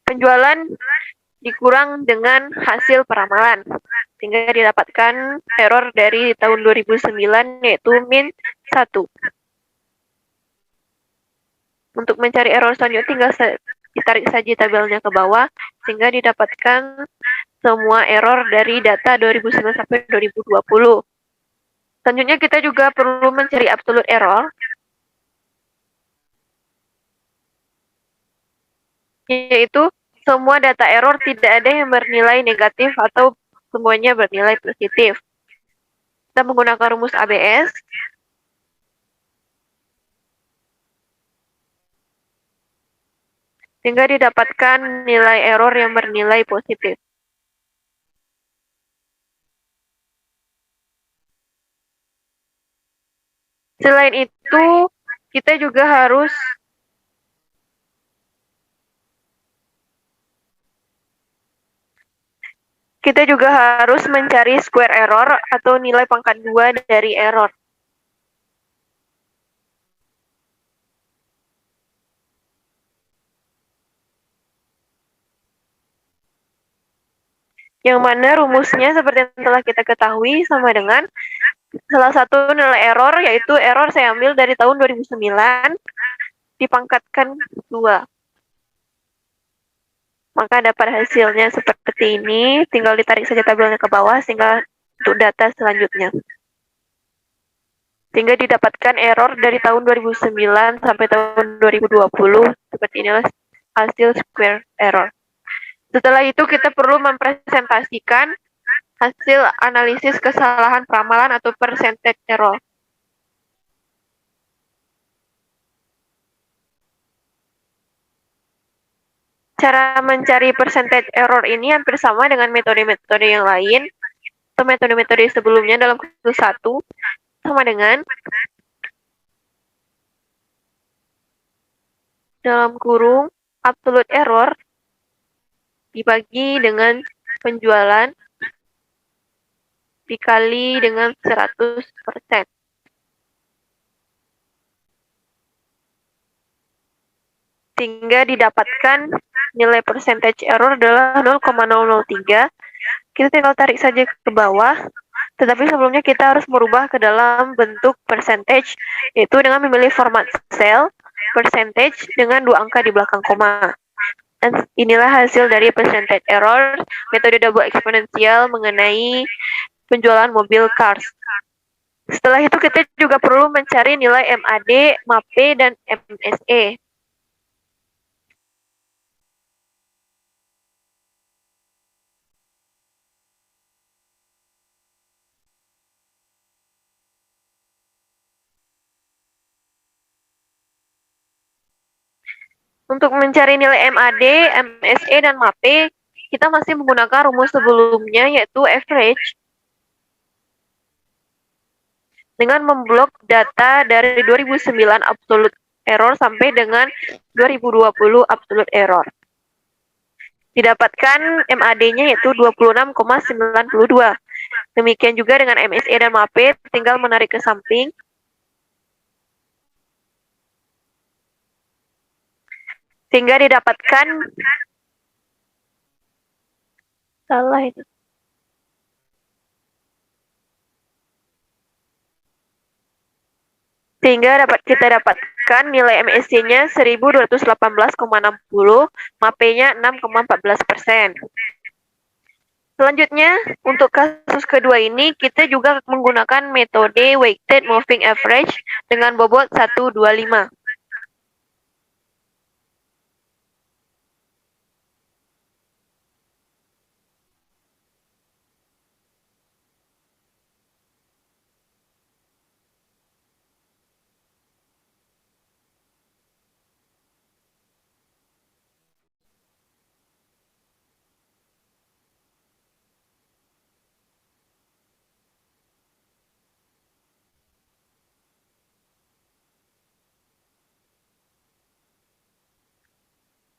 penjualan dikurang dengan hasil peramalan, sehingga didapatkan error dari tahun 2009 yaitu min 1. Untuk mencari error selanjutnya tinggal ditarik saja tabelnya ke bawah, sehingga didapatkan semua error dari data 2009 sampai 2020. Selanjutnya kita juga perlu mencari absolute error, yaitu semua data error tidak ada yang bernilai negatif atau semuanya bernilai positif. Kita menggunakan rumus ABS. Sehingga didapatkan nilai error yang bernilai positif. Selain itu, kita juga harus mencari square error atau nilai pangkat 2 dari error. Yang mana rumusnya seperti yang telah kita ketahui sama dengan salah satu nilai error, yaitu error saya ambil dari tahun 2009 dipangkatkan 2. Maka dapat hasilnya seperti ini, tinggal ditarik saja tabelnya ke bawah sehingga untuk data selanjutnya. Sehingga didapatkan error dari tahun 2009 sampai tahun 2020, seperti inilah hasil square error. Setelah itu kita perlu mempresentasikan hasil analisis kesalahan peramalan atau percentage error. Cara mencari percentage error ini hampir sama dengan metode-metode yang lain atau metode-metode sebelumnya dalam kasus 1, sama dengan dalam kurung absolute error dibagi dengan penjualan dikali dengan 100%. Sehingga didapatkan nilai percentage error adalah 0,003. Kita tinggal tarik saja ke bawah, tetapi sebelumnya kita harus merubah ke dalam bentuk percentage, yaitu dengan memilih format cell percentage dengan 2 angka di belakang koma. Dan inilah hasil dari percentage error metode double exponential mengenai penjualan mobil cars. Setelah itu kita juga perlu mencari nilai MAD, MAP, dan MSE. Untuk mencari nilai MAD, MSE, dan MAP, kita masih menggunakan rumus sebelumnya yaitu average dengan memblok data dari 2009 absolute error sampai dengan 2020 absolute error. Didapatkan MAD-nya yaitu 26,92. Demikian juga dengan MSE dan MAP, tinggal menarik ke samping. Sehingga didapatkan salah itu. Sehingga kita dapatkan nilai MSC-nya 1218,60, MAP-nya 6,14%. Selanjutnya, untuk kasus kedua ini, kita juga menggunakan metode Weighted Moving Average dengan bobot 125.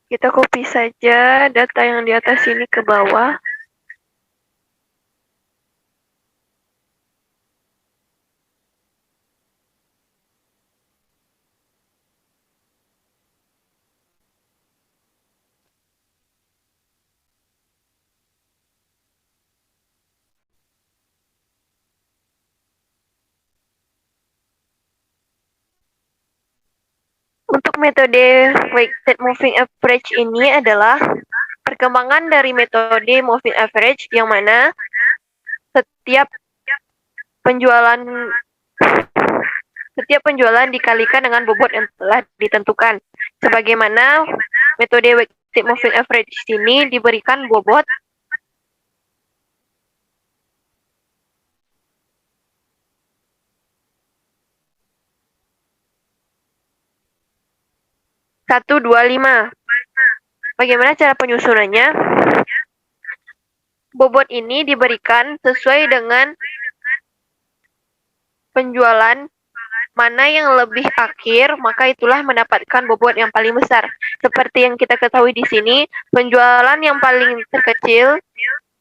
Kita copy saja data yang di atas ini ke bawah. Untuk metode Weighted Moving Average ini adalah perkembangan dari metode Moving Average yang mana setiap penjualan dikalikan dengan bobot yang telah ditentukan. Sebagaimana metode Weighted Moving Average ini diberikan bobot $125. Bagaimana cara penyusunannya? Bobot ini diberikan sesuai dengan penjualan mana yang lebih akhir, maka itulah mendapatkan bobot yang paling besar. Seperti yang kita ketahui di sini, penjualan yang paling terkecil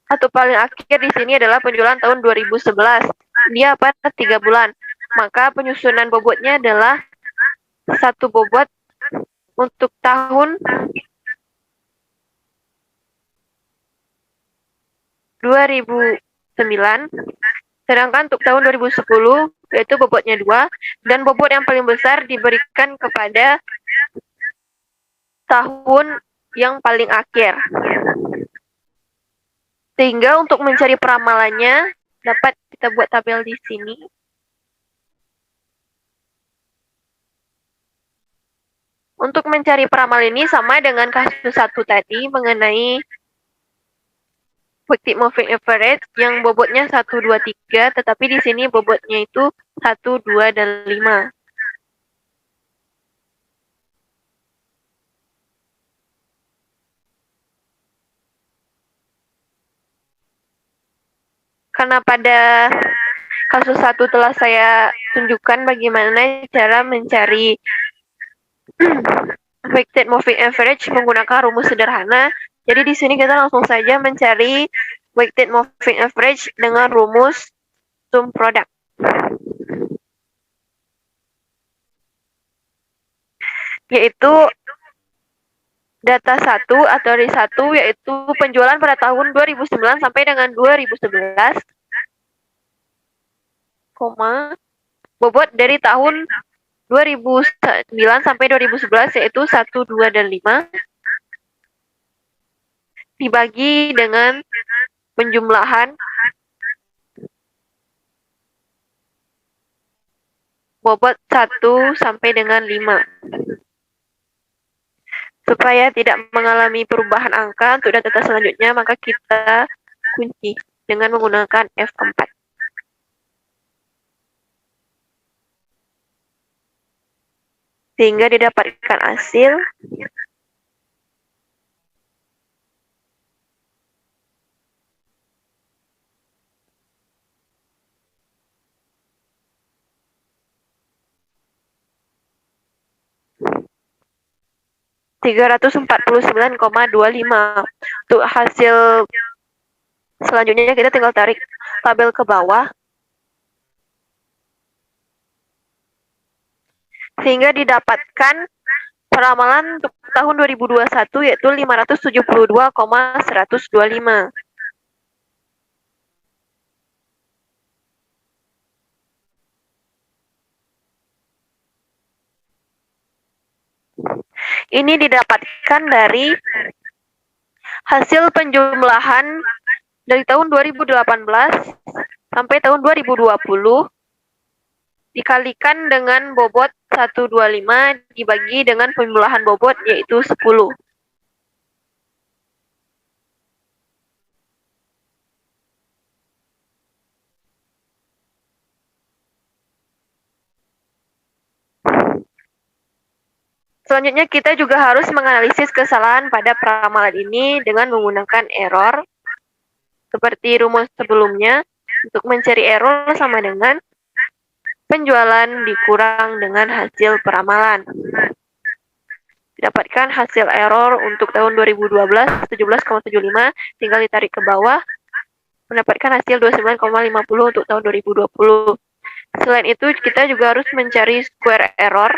atau paling akhir di sini adalah penjualan tahun 2011. Dia pada 3 bulan. Maka penyusunan bobotnya adalah satu bobot untuk tahun 2009, sedangkan untuk tahun 2010 yaitu bobotnya 2, dan bobot yang paling besar diberikan kepada tahun yang paling akhir. Sehingga untuk mencari peramalannya dapat kita buat tabel di sini. Untuk mencari peramal ini sama dengan kasus 1 tadi mengenai Weighted Moving Average yang bobotnya 1, 2, 3, tetapi di sini bobotnya itu 1, 2, dan 5. Karena pada kasus 1 telah saya tunjukkan bagaimana cara mencari Weighted Moving Average menggunakan rumus sederhana. Jadi di sini kita langsung saja mencari Weighted Moving Average dengan rumus sum product. Yaitu data 1 atau dari 1 yaitu penjualan pada tahun 2009 sampai dengan 2011, bobot dari tahun 2009 sampai 2011 yaitu 1, 2, dan 5 dibagi dengan penjumlahan bobot 1 sampai dengan 5. Supaya tidak mengalami perubahan angka untuk data selanjutnya, maka kita kunci dengan menggunakan F4. Sehingga didapatkan hasil 349,25. Untuk hasil selanjutnya kita tinggal tarik tabel ke bawah. Sehingga didapatkan peramalan untuk tahun 2021 yaitu 572,125. Ini didapatkan dari hasil penjumlahan dari tahun 2018 sampai tahun 2020 dikalikan dengan bobot 125 dibagi dengan penjumlahan bobot yaitu 10. Selanjutnya kita juga harus menganalisis kesalahan pada peramalan ini dengan menggunakan error. Seperti rumus sebelumnya, untuk mencari error sama dengan penjualan dikurang dengan hasil peramalan. Dapatkan hasil error untuk tahun 2012 17,75, tinggal ditarik ke bawah, mendapatkan hasil 29,50 untuk tahun 2020. Selain itu, kita juga harus mencari square error.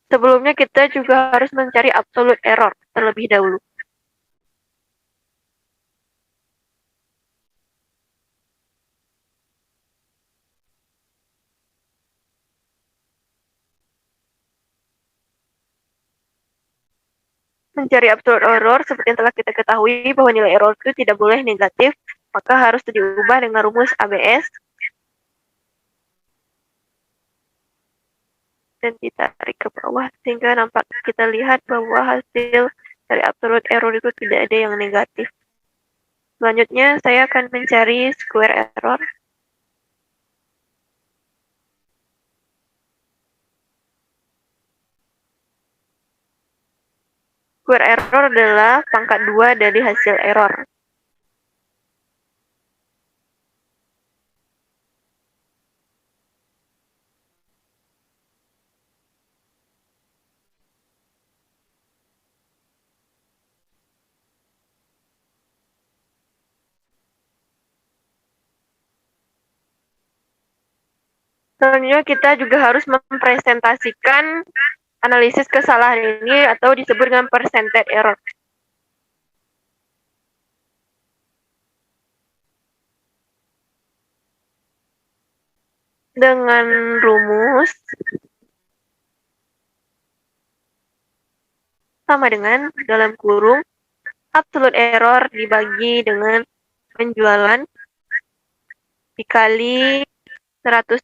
Sebelumnya kita juga harus mencari absolute error terlebih dahulu. Mencari absolute error seperti yang telah kita ketahui bahwa nilai error itu tidak boleh negatif, maka harus diubah dengan rumus ABS dan ditarik ke bawah sehingga nampak kita lihat bahwa hasil dari absolute error itu tidak ada yang negatif. Selanjutnya saya akan mencari square error. Square error adalah pangkat 2 dari hasil error. Selanjutnya kita juga harus mempresentasikan analisis kesalahan ini atau disebut dengan percentage error. Dengan rumus sama dengan dalam kurung absolute error dibagi dengan penjualan dikali 100%.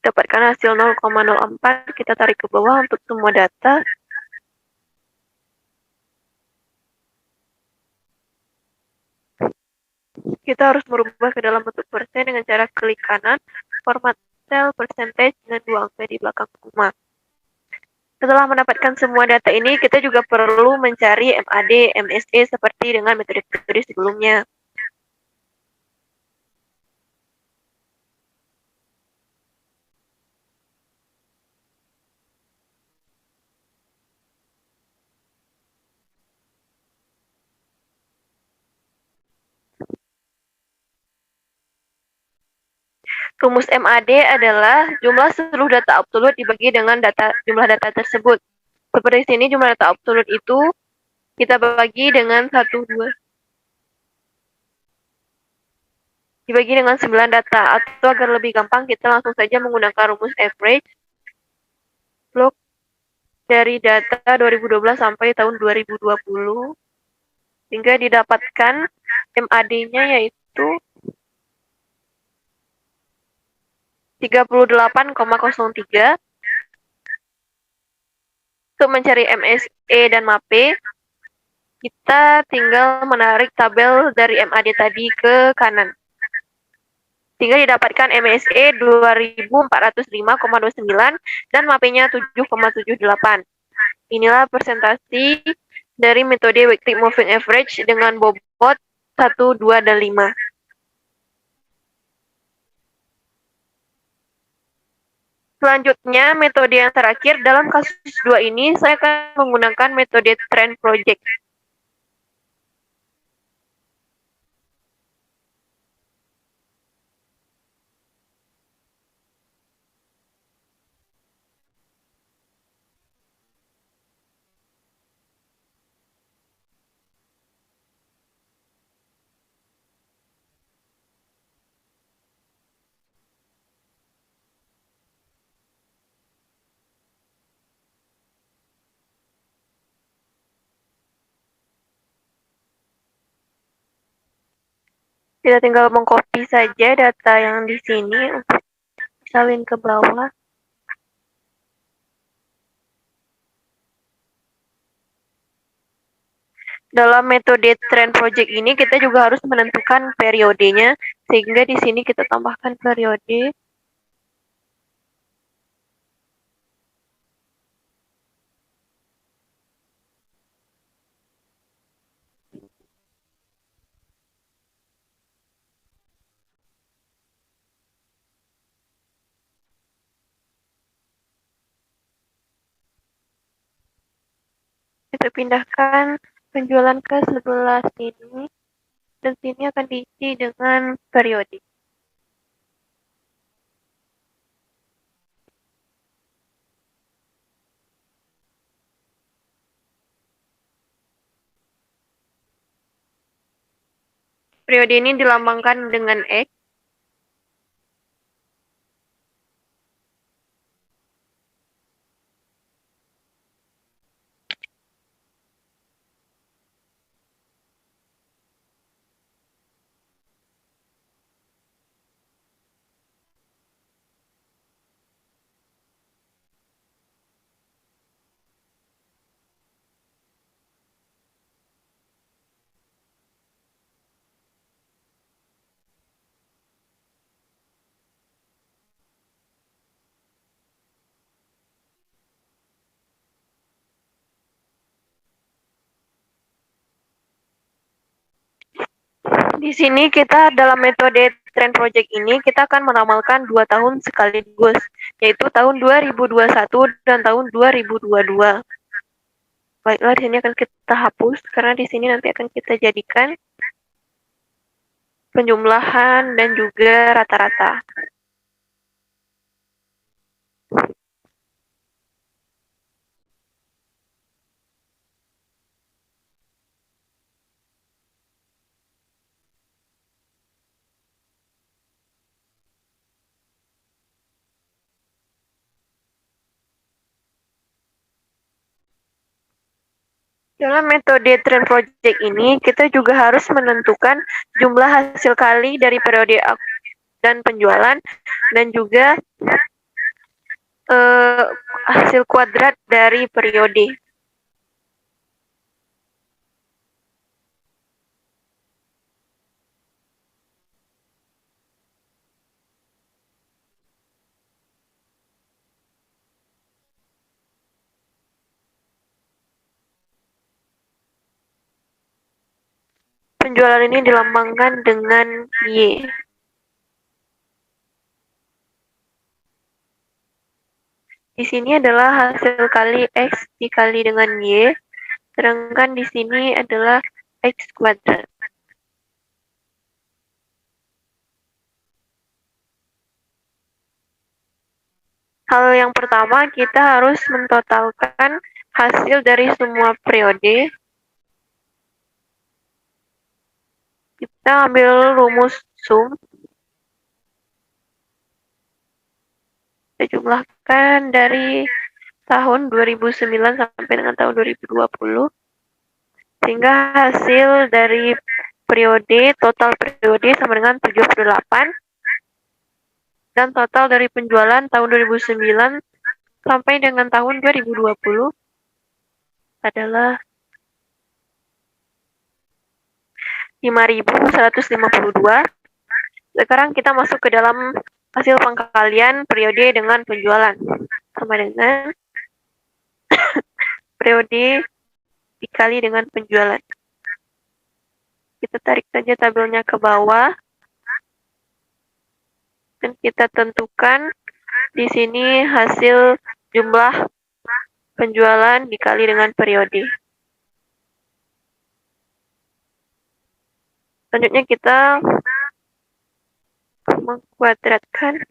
Dapatkan hasil 0,04, kita tarik ke bawah untuk semua data. Kita harus merubah ke dalam bentuk persen dengan cara klik kanan, format cell percentage dengan 2 angka di belakang koma. Setelah mendapatkan semua data ini, kita juga perlu mencari MAD, MSE seperti dengan metode-metode sebelumnya. Rumus MAD adalah jumlah seluruh data absolut dibagi dengan jumlah data tersebut. Seperti sini jumlah data absolut itu kita bagi dengan 1, 2. Dibagi dengan 9 data, atau agar lebih gampang kita langsung saja menggunakan rumus average log dari data 2012 sampai tahun 2020 sehingga didapatkan MAD-nya yaitu 38,03. Untuk mencari MSE dan MAPE, kita tinggal menarik tabel dari MAD tadi ke kanan. Sehingga didapatkan MSE 2405,29 dan MAPE-nya 7,78. Inilah presentasi dari metode Weekly Moving Average dengan bobot 1, 2, dan 5. Selanjutnya, metode yang terakhir dalam kasus 2 ini, saya akan menggunakan metode Trend Project. Kita tinggal mengcopy saja data yang di sini untuk salin ke bawah. Dalam metode Trend Project ini kita juga harus menentukan periodenya, sehingga di sini kita tambahkan periode. Kita pindahkan penjualan ke sebelah sini, dan sini akan diisi dengan periode. Periode ini dilambangkan dengan X. Di sini kita dalam metode Trend Project ini kita akan meramalkan 2 tahun sekaligus, yaitu tahun 2021 dan tahun 2022. Baiklah, di sini akan kita hapus karena di sini nanti akan kita jadikan penjumlahan dan juga rata-rata. Dalam metode Trend Project ini, kita juga harus menentukan jumlah hasil kali dari periode dan penjualan, dan juga hasil kuadrat dari periode. Penjualan ini dilambangkan dengan Y. Di sini adalah hasil kali X dikali dengan Y, sedangkan di sini adalah X kuadrat. Hal yang pertama, kita harus mentotalkan hasil dari semua periode. Kita ambil rumus sum. Kita jumlahkan dari tahun 2009 sampai dengan tahun 2020. Sehingga hasil dari total periode sama dengan 78, dan total dari penjualan tahun 2009 sampai dengan tahun 2020 adalah 5.152. Sekarang kita masuk ke dalam hasil pengkalian periode dengan penjualan. Sama dengan periode dikali dengan penjualan. Kita tarik saja tabelnya ke bawah. Dan kita tentukan di sini hasil jumlah penjualan dikali dengan periode. Selanjutnya kita mengkuadratkan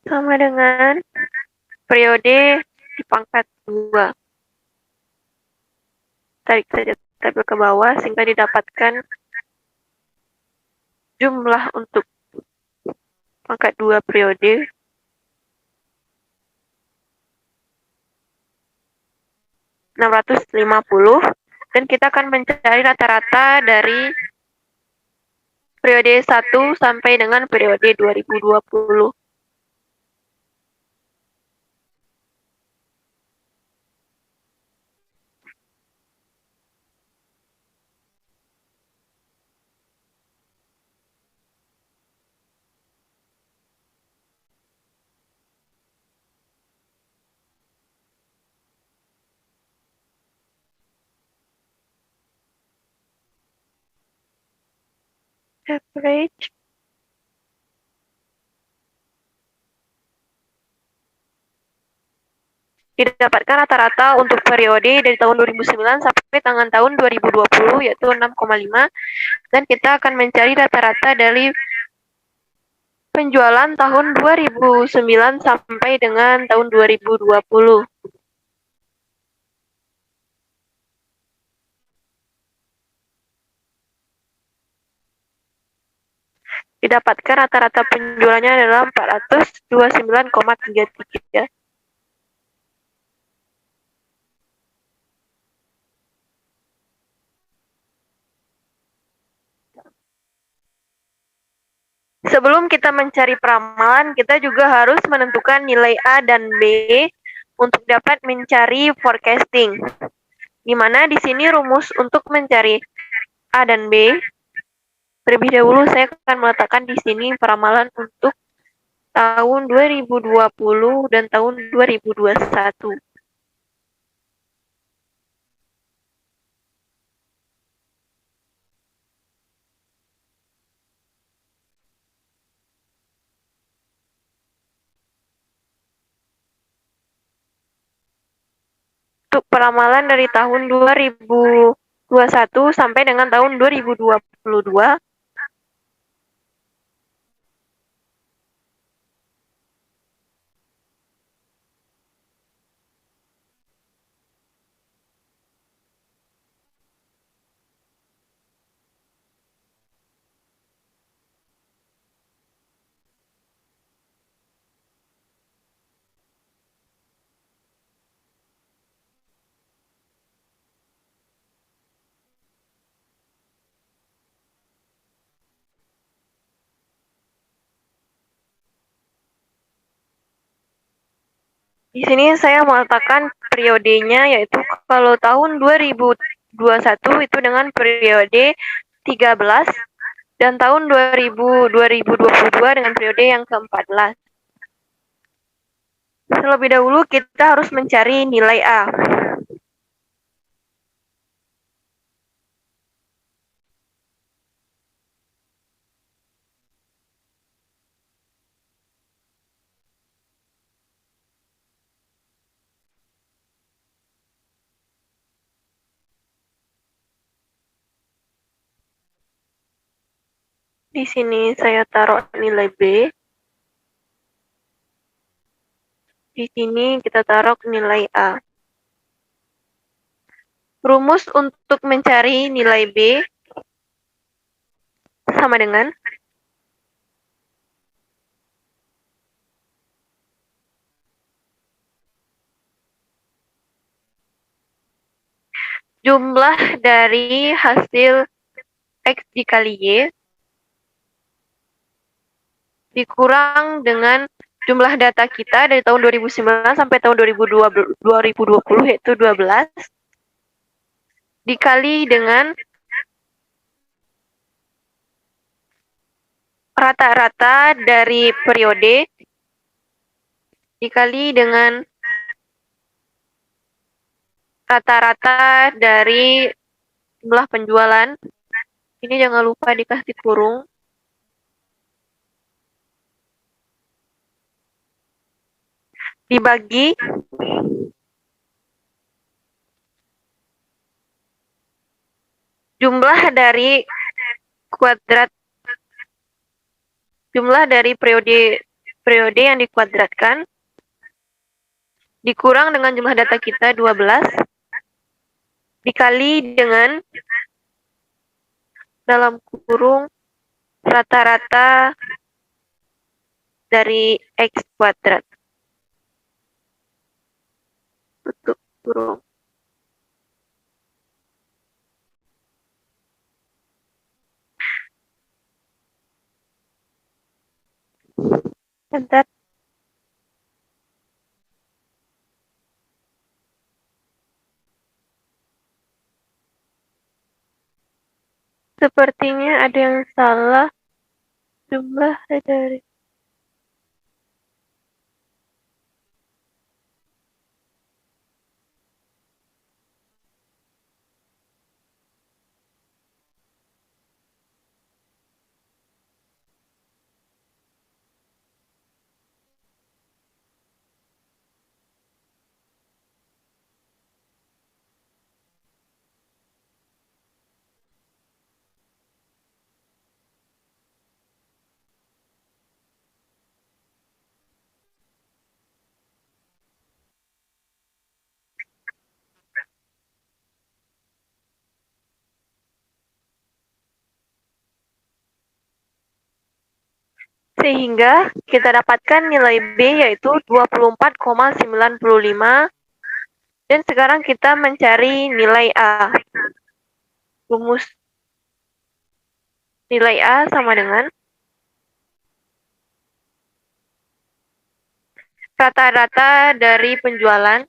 sama dengan periode dipangkat 2. Tarik saja tabel ke bawah sehingga didapatkan jumlah untuk pangkat 2 periode 650, dan kita akan mencari rata-rata dari periode 1 sampai dengan periode 2020. Average didapatkan rata-rata untuk periode dari tahun 2009 sampai dengan tahun 2020 yaitu 6,5, dan kita akan mencari rata-rata dari penjualan tahun 2009 sampai dengan tahun 2020. Didapatkan rata-rata penjualannya adalah 429,33. Sebelum kita mencari peramalan, kita juga harus menentukan nilai A dan B untuk dapat mencari forecasting. Di mana di sini rumus untuk mencari A dan B. Terlebih dahulu saya akan meletakkan di sini peramalan untuk tahun 2020 dan tahun 2021. Untuk peramalan dari tahun 2021 sampai dengan tahun 2022, di sini saya meletakkan periodenya, yaitu kalau tahun 2021 itu dengan periode 13, dan tahun 2022 dengan periode yang ke-14. Terlebih dahulu kita harus mencari nilai A. Di sini saya taruh nilai B. Di sini kita taruh nilai A. Rumus untuk mencari nilai B sama dengan dari hasil X dikali Y dikurang dengan jumlah data kita dari tahun 2009 sampai tahun 2020 yaitu 12 dikali dengan rata-rata dari periode dikali dengan rata-rata dari jumlah penjualan. Ini jangan lupa dikasih kurung. Dibagi jumlah dari periode yang dikuadratkan dikurang dengan jumlah data kita 12 dikali dengan dalam kurung rata-rata dari X kuadrat. Tutup kurung. Bentar. Sepertinya ada yang salah. Jumlah dari sehingga kita dapatkan nilai B yaitu 24,95 dan sekarang kita mencari nilai A. Rumus nilai A sama dengan rata-rata dari penjualan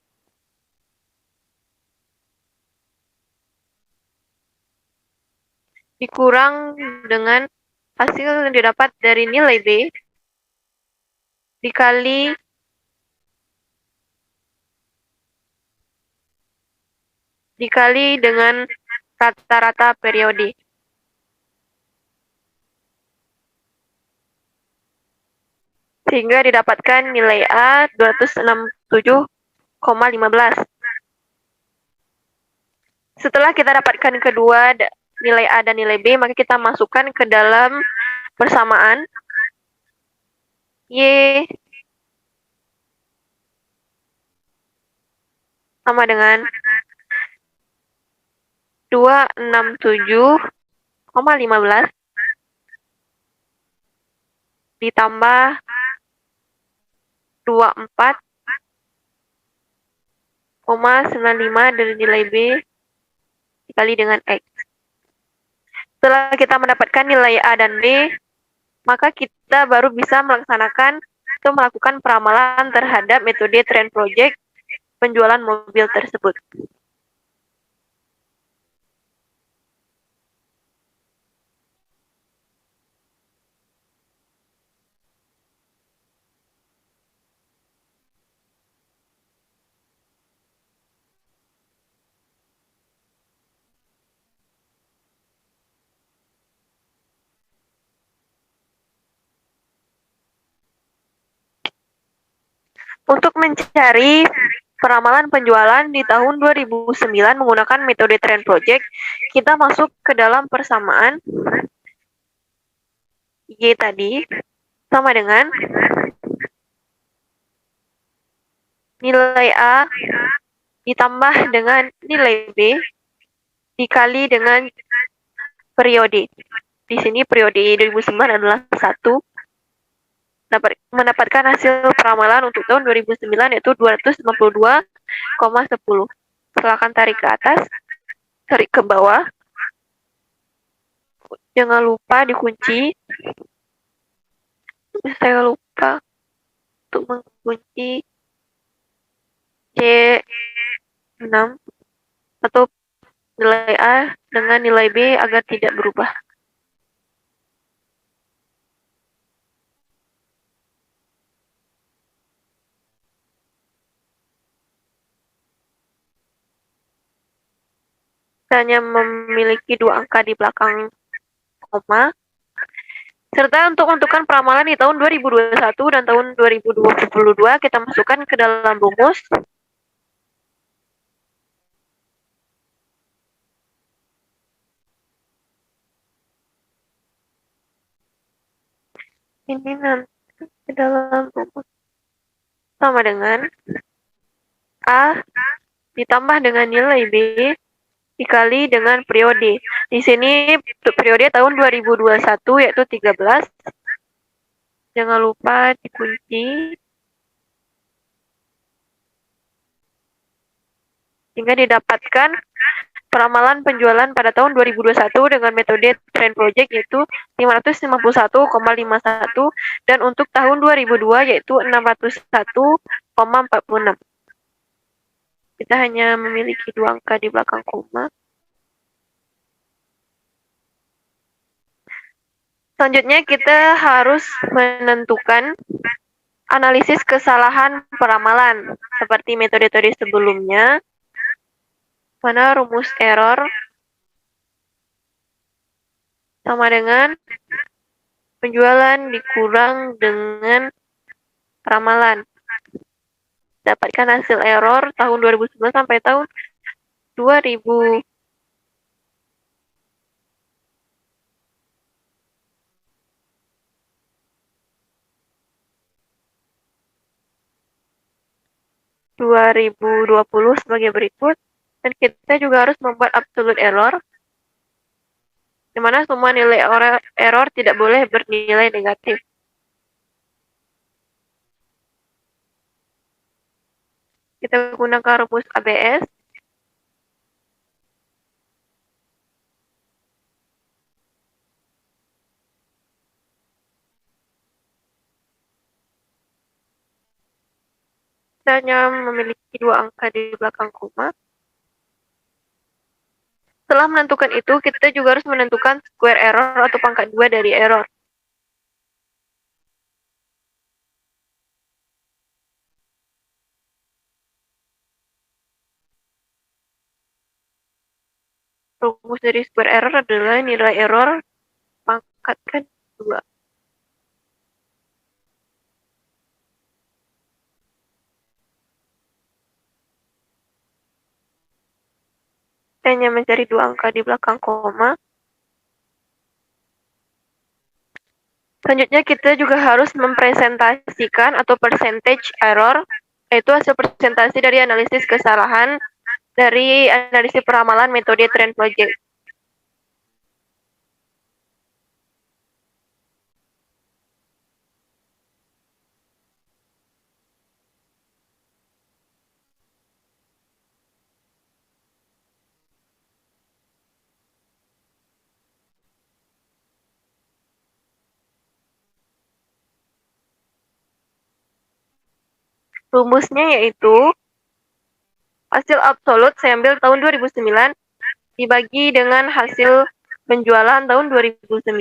dikurang dengan hasil yang didapat dari nilai B dikali dengan rata-rata periode. Sehingga didapatkan nilai A 267,15. Setelah kita dapatkan kedua nilai A dan nilai B, maka kita masukkan ke dalam persamaan Y sama dengan 267,15 ditambah 24,95 dari nilai B dikali dengan X. Setelah kita mendapatkan nilai A dan B, maka kita baru bisa melakukan peramalan terhadap metode trend project penjualan mobil tersebut. Untuk mencari peramalan penjualan di tahun 2009 menggunakan metode trend project, kita masuk ke dalam persamaan Y tadi sama dengan nilai A ditambah dengan nilai B dikali dengan periode. Di sini periode 2009 adalah 1. Mendapatkan hasil peramalan untuk tahun 2009 yaitu 252,10. Silakan tarik ke atas. tarik ke bawah. Jangan lupa dikunci. Saya lupa untuk mengunci C6 atau nilai A dengan nilai B agar tidak berubah. Hanya memiliki 2 angka di belakang koma. Serta untuk menentukan peramalan di tahun 2021 dan tahun 2022 kita masukkan ke dalam rumus. Ini nanti ke dalam rumus sama dengan A ditambah dengan nilai B dikali dengan periode. Di sini periode tahun 2021 yaitu 13. Jangan lupa dikunci. Sehingga didapatkan peramalan penjualan pada tahun 2021 dengan metode Trend Project yaitu 551,51 dan untuk tahun 2002 yaitu 601,46. Kita hanya memiliki 2 angka di belakang koma. Selanjutnya kita harus menentukan analisis kesalahan peramalan seperti metode-metode sebelumnya. Mana rumus error sama dengan penjualan dikurang dengan ramalan. Dapatkan hasil error tahun 2011 sampai tahun 2000. Sebagai berikut, dan kita juga harus membuat absolute error, di mana semua nilai error tidak boleh bernilai negatif. Kita gunakan rumus ABS. Kita hanya memiliki 2 angka di belakang koma. Setelah menentukan itu, kita juga harus menentukan square error atau pangkat 2 dari error. Rumus dari square error adalah nilai error pangkatkan 2. Kita hanya mencari 2 angka di belakang koma. Selanjutnya kita juga harus mempresentasikan atau percentage error, yaitu hasil presentasi dari analisis kesalahan dari analisis peramalan metode Trend Project. Rumusnya yaitu hasil absolut saya ambil tahun 2009 dibagi dengan hasil penjualan tahun 2009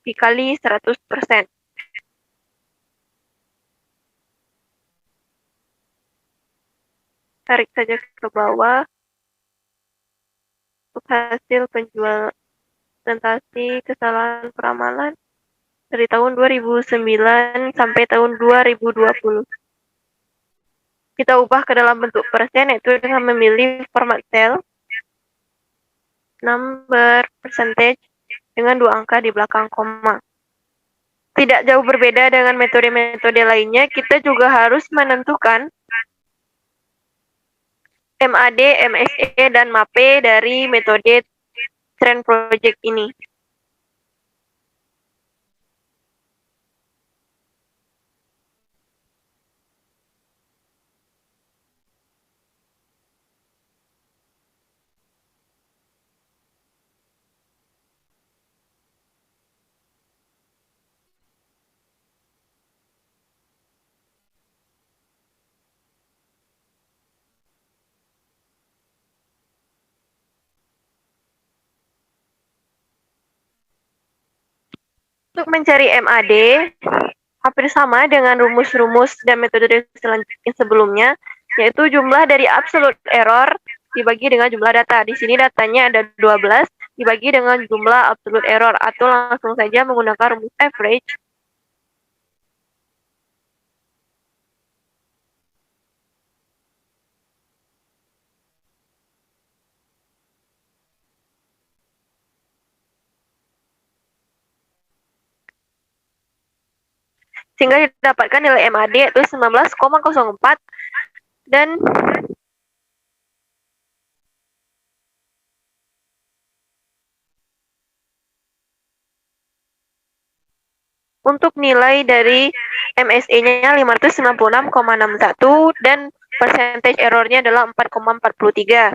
dikali 100%. Tarik saja ke bawah untuk hasil penjualan presentasi kesalahan peramalan dari tahun 2009 sampai tahun 2020. Kita ubah ke dalam bentuk persen, yaitu dengan memilih format cell, number, percentage, dengan 2 angka di belakang koma. Tidak jauh berbeda dengan metode-metode lainnya, kita juga harus menentukan MAD, MSE, dan MAPE dari metode Trend Project ini. Untuk mencari MAD, hampir sama dengan rumus-rumus dan metode selanjutnya sebelumnya, yaitu jumlah dari absolute error dibagi dengan jumlah data. Di sini datanya ada 12 dibagi dengan jumlah absolute error, atau langsung saja menggunakan rumus average. Sehingga didapatkan nilai MAD yaitu 19,04 dan untuk nilai dari MSE-nya 596,61 dan percentage error-nya adalah 4,43.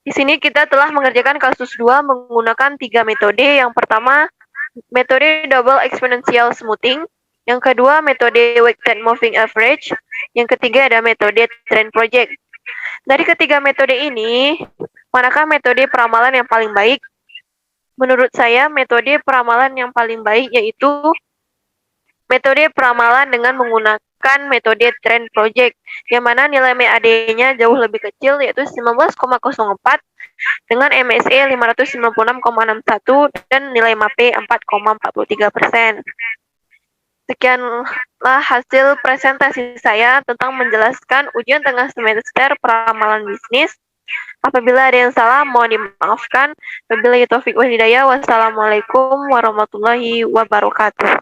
Di sini kita telah mengerjakan kasus 2 menggunakan 3 metode. Yang pertama, metode double exponential smoothing. Yang kedua, metode weighted moving average. Yang ketiga ada metode trend project. Dari ketiga metode ini, manakah metode peramalan yang paling baik? Menurut saya, metode peramalan yang paling baik yaitu metode peramalan dengan menggunakan metode trend project, yang mana nilai MAD-nya jauh lebih kecil, yaitu 19,04 dengan MSE 596,61 dan nilai MAP 4,43%. Sekianlah hasil presentasi saya tentang menjelaskan ujian tengah semester peramalan bisnis. Apabila ada yang salah, mohon dimaafkan. Wabillahi taufiq wal hidayah. Wassalamualaikum warahmatullahi wabarakatuh.